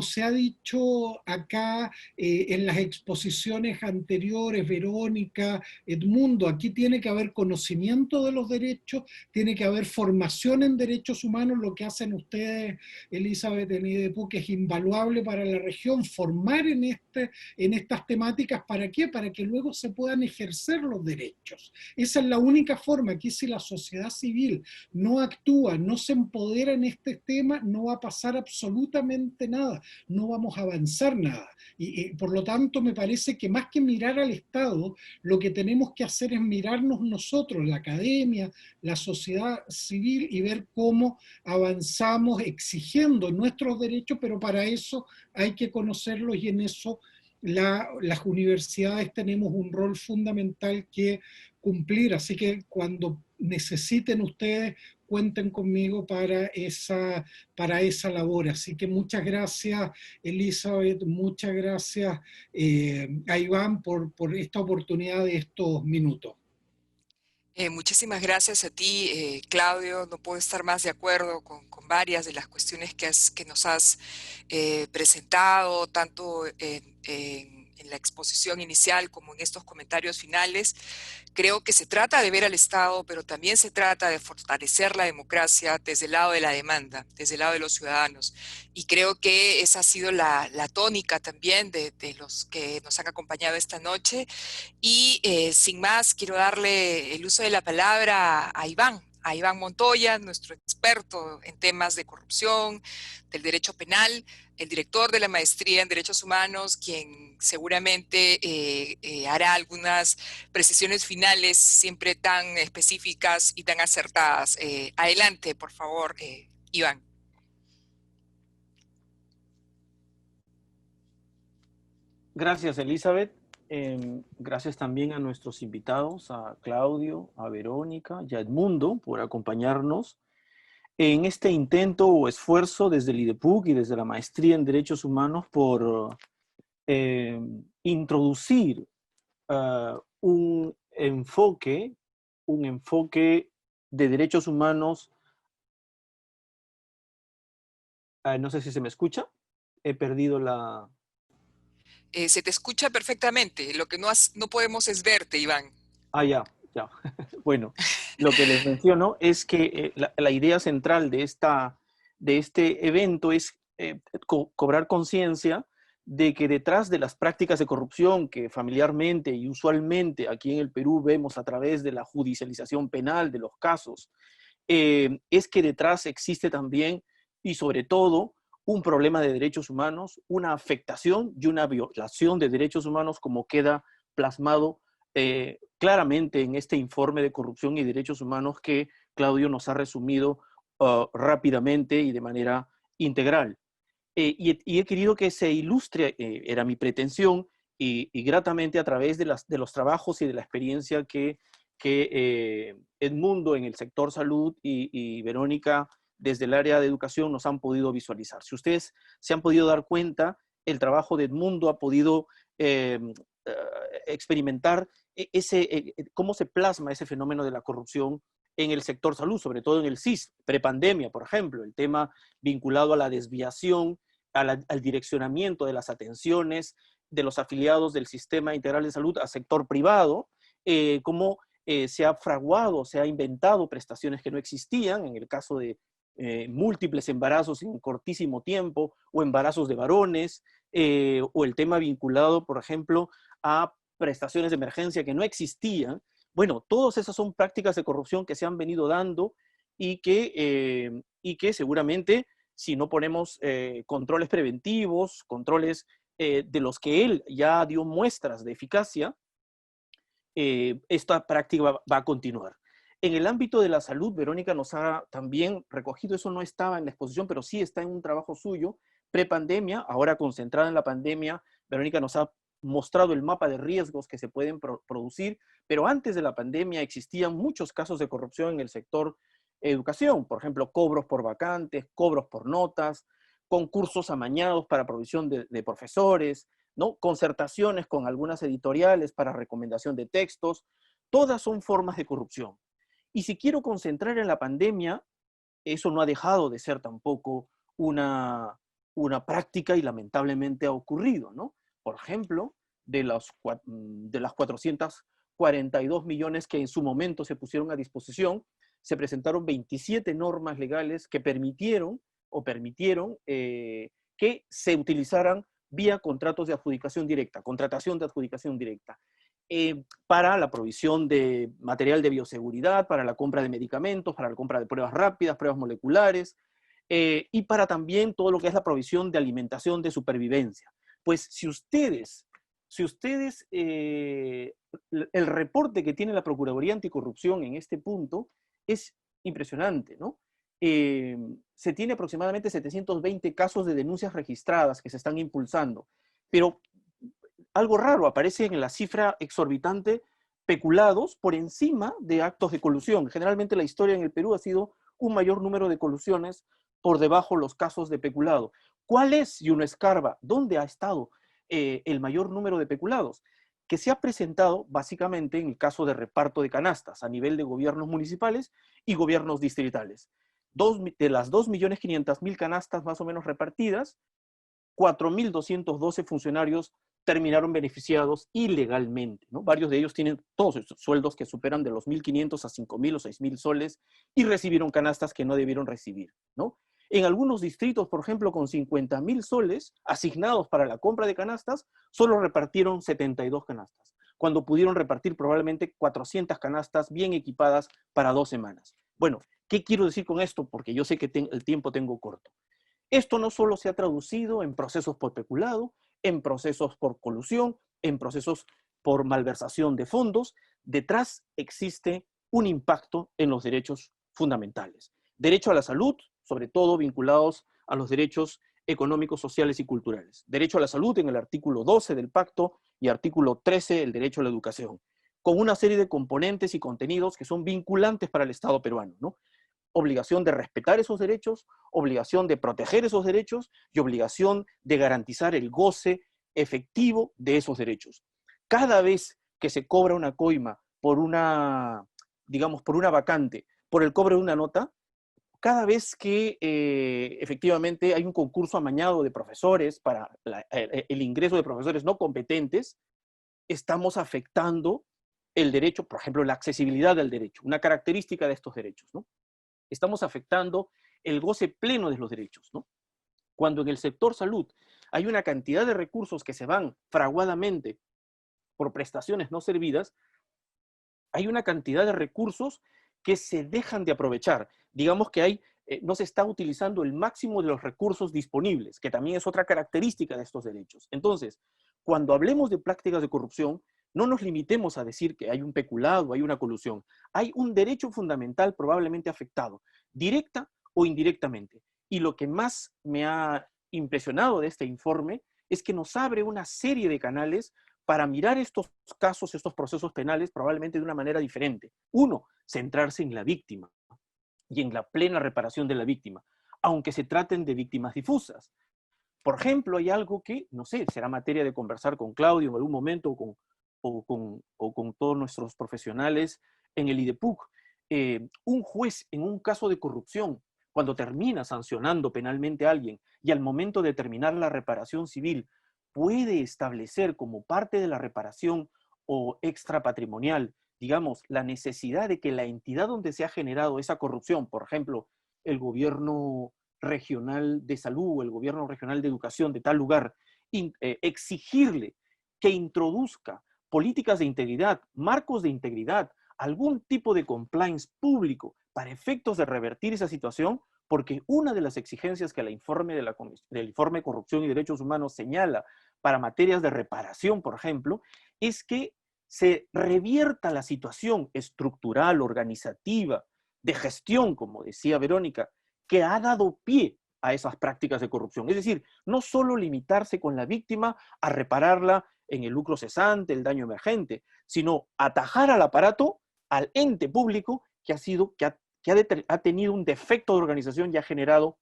se ha dicho acá en las exposiciones anteriores, Verónica, Edmundo. Aquí tiene que haber conocimiento de los derechos, tiene que haber formación en derechos humanos. Lo que hacen ustedes, Elizabeth, en IDEPUC, es invaluable para la región, formar en estas temáticas. ¿Para qué? Para que luego se puedan ejercer los derechos. Esa es la única forma. Aquí, si la sociedad civil no actúa, no se empodera en este tema, no va a pasar absolutamente nada, no vamos a avanzar nada. Y por lo tanto me parece que más que mirar al Estado, lo que tenemos que hacer es mirarnos nosotros, la academia, la sociedad civil, y ver cómo avanzamos exigiendo nuestros derechos, pero para eso hay que conocerlos, y en eso las universidades tenemos un rol fundamental que cumplir. Así que cuando necesiten ustedes cuenten conmigo para esa labor. Así que muchas gracias, Elizabeth, muchas gracias a Iván por esta oportunidad de estos minutos. Muchísimas gracias a ti, Claudio. No puedo estar más de acuerdo con varias de las cuestiones que nos has presentado, tanto en la exposición inicial como en estos comentarios finales. Creo que se trata de ver al Estado, pero también se trata de fortalecer la democracia desde el lado de la demanda, desde el lado de los ciudadanos. Y creo que esa ha sido la tónica también de los que nos han acompañado esta noche. Y sin más, quiero darle el uso de la palabra a Iván Montoya, nuestro experto en temas de corrupción, del derecho penal, el director de la maestría en Derechos Humanos, quien seguramente hará algunas precisiones finales siempre tan específicas y tan acertadas. Adelante, por favor, Iván. Gracias, Elizabeth. Gracias también a nuestros invitados, a Claudio, a Verónica y a Edmundo por acompañarnos en este intento o esfuerzo desde el IDEPUC y desde la Maestría en Derechos Humanos por introducir un enfoque de derechos humanos. No sé si se me escucha. He perdido la... Se te escucha perfectamente. Lo que no podemos es verte, Iván. Ya. Bueno, lo que les menciono es que la idea central de este evento es cobrar conciencia de que detrás de las prácticas de corrupción que familiarmente y usualmente aquí en el Perú vemos a través de la judicialización penal de los casos, es que detrás existe también y sobre todo un problema de derechos humanos, una afectación y una violación de derechos humanos como queda plasmado claramente en este informe de corrupción y derechos humanos que Claudio nos ha resumido rápidamente y de manera integral. Y he querido que se ilustre, era mi pretensión, y gratamente a través de los trabajos y de la experiencia que Edmundo en el sector salud y Verónica desde el área de educación nos han podido visualizar. Si ustedes se han podido dar cuenta, el trabajo de Edmundo ha podido experimentar cómo se plasma ese fenómeno de la corrupción en el sector salud, sobre todo en el CIS, prepandemia, por ejemplo, el tema vinculado a la desviación, al direccionamiento de las atenciones de los afiliados del Sistema Integral de Salud al sector privado, cómo se ha fraguado, se ha inventado prestaciones que no existían, en el caso de múltiples embarazos en cortísimo tiempo, o embarazos de varones, o el tema vinculado, por ejemplo, a prestaciones de emergencia que no existían. Bueno, todas esas son prácticas de corrupción que se han venido dando y que seguramente, si no ponemos controles preventivos, controles de los que él ya dio muestras de eficacia, esta práctica va a continuar. En el ámbito de la salud, Verónica nos ha también recogido, eso no estaba en la exposición, pero sí está en un trabajo suyo, prepandemia, ahora concentrada en la pandemia. Verónica nos ha mostrado el mapa de riesgos que se pueden producir, pero antes de la pandemia existían muchos casos de corrupción en el sector educación, por ejemplo, cobros por vacantes, cobros por notas, concursos amañados para provisión de profesores, ¿no? Concertaciones con algunas editoriales para recomendación de textos, todas son formas de corrupción. Y si quiero concentrar en la pandemia, eso no ha dejado de ser tampoco una práctica y lamentablemente ha ocurrido, ¿no? Por ejemplo, de las 442 millones que en su momento se pusieron a disposición, se presentaron 27 normas legales que permitieron que se utilizaran vía contratos de adjudicación directa, contratación de adjudicación directa, para la provisión de material de bioseguridad, para la compra de medicamentos, para la compra de pruebas rápidas, pruebas moleculares, y para también todo lo que es la provisión de alimentación de supervivencia. Pues si ustedes, el reporte que tiene la Procuraduría Anticorrupción en este punto es impresionante, ¿no? Se tiene aproximadamente 720 casos de denuncias registradas que se están impulsando, pero algo raro, aparece en la cifra exorbitante peculados por encima de actos de colusión. Generalmente la historia en el Perú ha sido un mayor número de colusiones por debajo los casos de peculado. ¿Cuál es, si uno escarba, dónde ha estado el mayor número de peculados? Que se ha presentado básicamente en el caso de reparto de canastas a nivel de gobiernos municipales y gobiernos distritales. De las 2.500.000 canastas más o menos repartidas, 4.212 funcionarios terminaron beneficiados ilegalmente, ¿no? Varios de ellos tienen todos estos sueldos que superan de los 1.500 a 5.000 o 6.000 soles y recibieron canastas que no debieron recibir, ¿no? En algunos distritos, por ejemplo, con 50.000 soles asignados para la compra de canastas, solo repartieron 72 canastas, cuando pudieron repartir probablemente 400 canastas bien equipadas para 2 semanas. Bueno, ¿qué quiero decir con esto? Porque yo sé que el tiempo tengo corto. Esto no solo se ha traducido en procesos por peculado, en procesos por colusión, en procesos por malversación de fondos. Detrás existe un impacto en los derechos fundamentales. Derecho a la salud, sobre todo vinculados a los derechos económicos, sociales y culturales. Derecho a la salud en el artículo 12 del pacto y artículo 13, el derecho a la educación, con una serie de componentes y contenidos que son vinculantes para el Estado peruano, ¿no? Obligación de respetar esos derechos, obligación de proteger esos derechos y obligación de garantizar el goce efectivo de esos derechos. Cada vez que se cobra una coima por una, digamos, por una vacante, por el cobro de una nota, cada vez que efectivamente hay un concurso amañado de profesores para el ingreso de profesores no competentes, estamos afectando el derecho, por ejemplo, la accesibilidad del derecho, una característica de estos derechos, ¿no? Estamos afectando el goce pleno de los derechos, ¿no? Cuando en el sector salud hay una cantidad de recursos que se van fraguadamente por prestaciones no servidas, hay una cantidad de recursos que se dejan de aprovechar. Digamos que no se está utilizando el máximo de los recursos disponibles, que también es otra característica de estos derechos. Entonces, cuando hablemos de prácticas de corrupción, no nos limitemos a decir que hay un peculado, hay una colusión. Hay un derecho fundamental probablemente afectado, directa o indirectamente. Y lo que más me ha impresionado de este informe es que nos abre una serie de canales para mirar estos casos, estos procesos penales, probablemente de una manera diferente. Uno, centrarse en la víctima y en la plena reparación de la víctima, aunque se traten de víctimas difusas. Por ejemplo, hay algo que, no sé, será materia de conversar con Claudio en algún momento o con todos nuestros profesionales en el IDEPUC. Un juez en un caso de corrupción, cuando termina sancionando penalmente a alguien y al momento de terminar la reparación civil, puede establecer como parte de la reparación o extrapatrimonial, digamos, la necesidad de que la entidad donde se ha generado esa corrupción, por ejemplo, el gobierno regional de salud o el gobierno regional de educación de tal lugar, exigirle que introduzca políticas de integridad, marcos de integridad, algún tipo de compliance público para efectos de revertir esa situación, porque una de las exigencias que del informe de Corrupción y Derechos Humanos señala para materias de reparación, por ejemplo, es que se revierta la situación estructural, organizativa, de gestión, como decía Verónica, que ha dado pie a esas prácticas de corrupción. Es decir, no solo limitarse con la víctima a repararla en el lucro cesante, el daño emergente, sino atajar al aparato, al ente público que ha tenido un defecto de organización y ha generado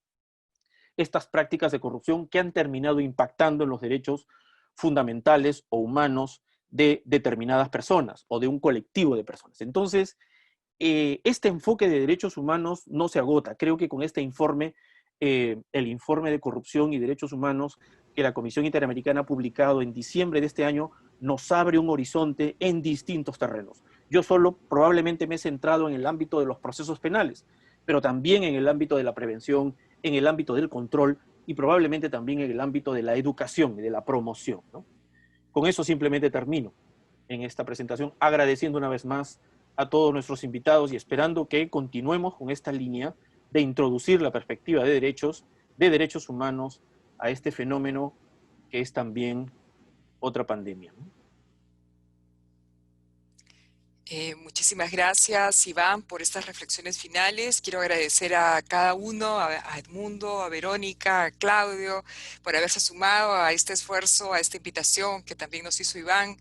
estas prácticas de corrupción que han terminado impactando en los derechos fundamentales o humanos de determinadas personas o de un colectivo de personas. Entonces, este enfoque de derechos humanos no se agota. Creo que con este informe, el informe de corrupción y derechos humanos que la Comisión Interamericana ha publicado en diciembre de este año, nos abre un horizonte en distintos terrenos. Yo solo probablemente me he centrado en el ámbito de los procesos penales, pero también en el ámbito de la prevención, en el ámbito del control y probablemente también en el ámbito de la educación y de la promoción, ¿no? Con eso simplemente termino en esta presentación, agradeciendo una vez más a todos nuestros invitados y esperando que continuemos con esta línea de introducir la perspectiva de derechos humanos a este fenómeno que es también otra pandemia, ¿no? Muchísimas gracias, Iván, por estas reflexiones finales. Quiero agradecer a cada uno, a Edmundo, a Verónica, a Claudio, por haberse sumado a este esfuerzo, a esta invitación que también nos hizo Iván.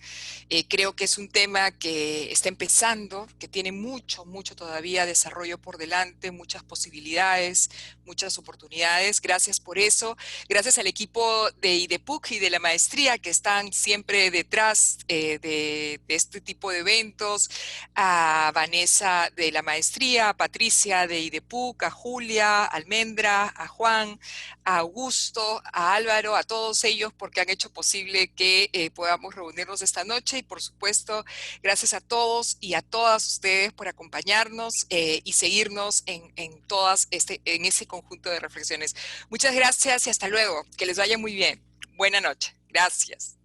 Creo que es un tema que está empezando, que tiene mucho, mucho todavía desarrollo por delante, muchas posibilidades, muchas oportunidades. Gracias por eso. Gracias al equipo de IDEPUC y de la maestría que están siempre detrás de este tipo de eventos, a Vanessa de la maestría, a Patricia de IDEPUC, a Julia, a Almendra, a Juan, a Augusto, a Álvaro, a todos ellos porque han hecho posible que podamos reunirnos esta noche, y por supuesto gracias a todos y a todas ustedes por acompañarnos y seguirnos en ese conjunto de reflexiones. Muchas gracias y hasta luego. Que les vaya muy bien. Buena noche. Gracias.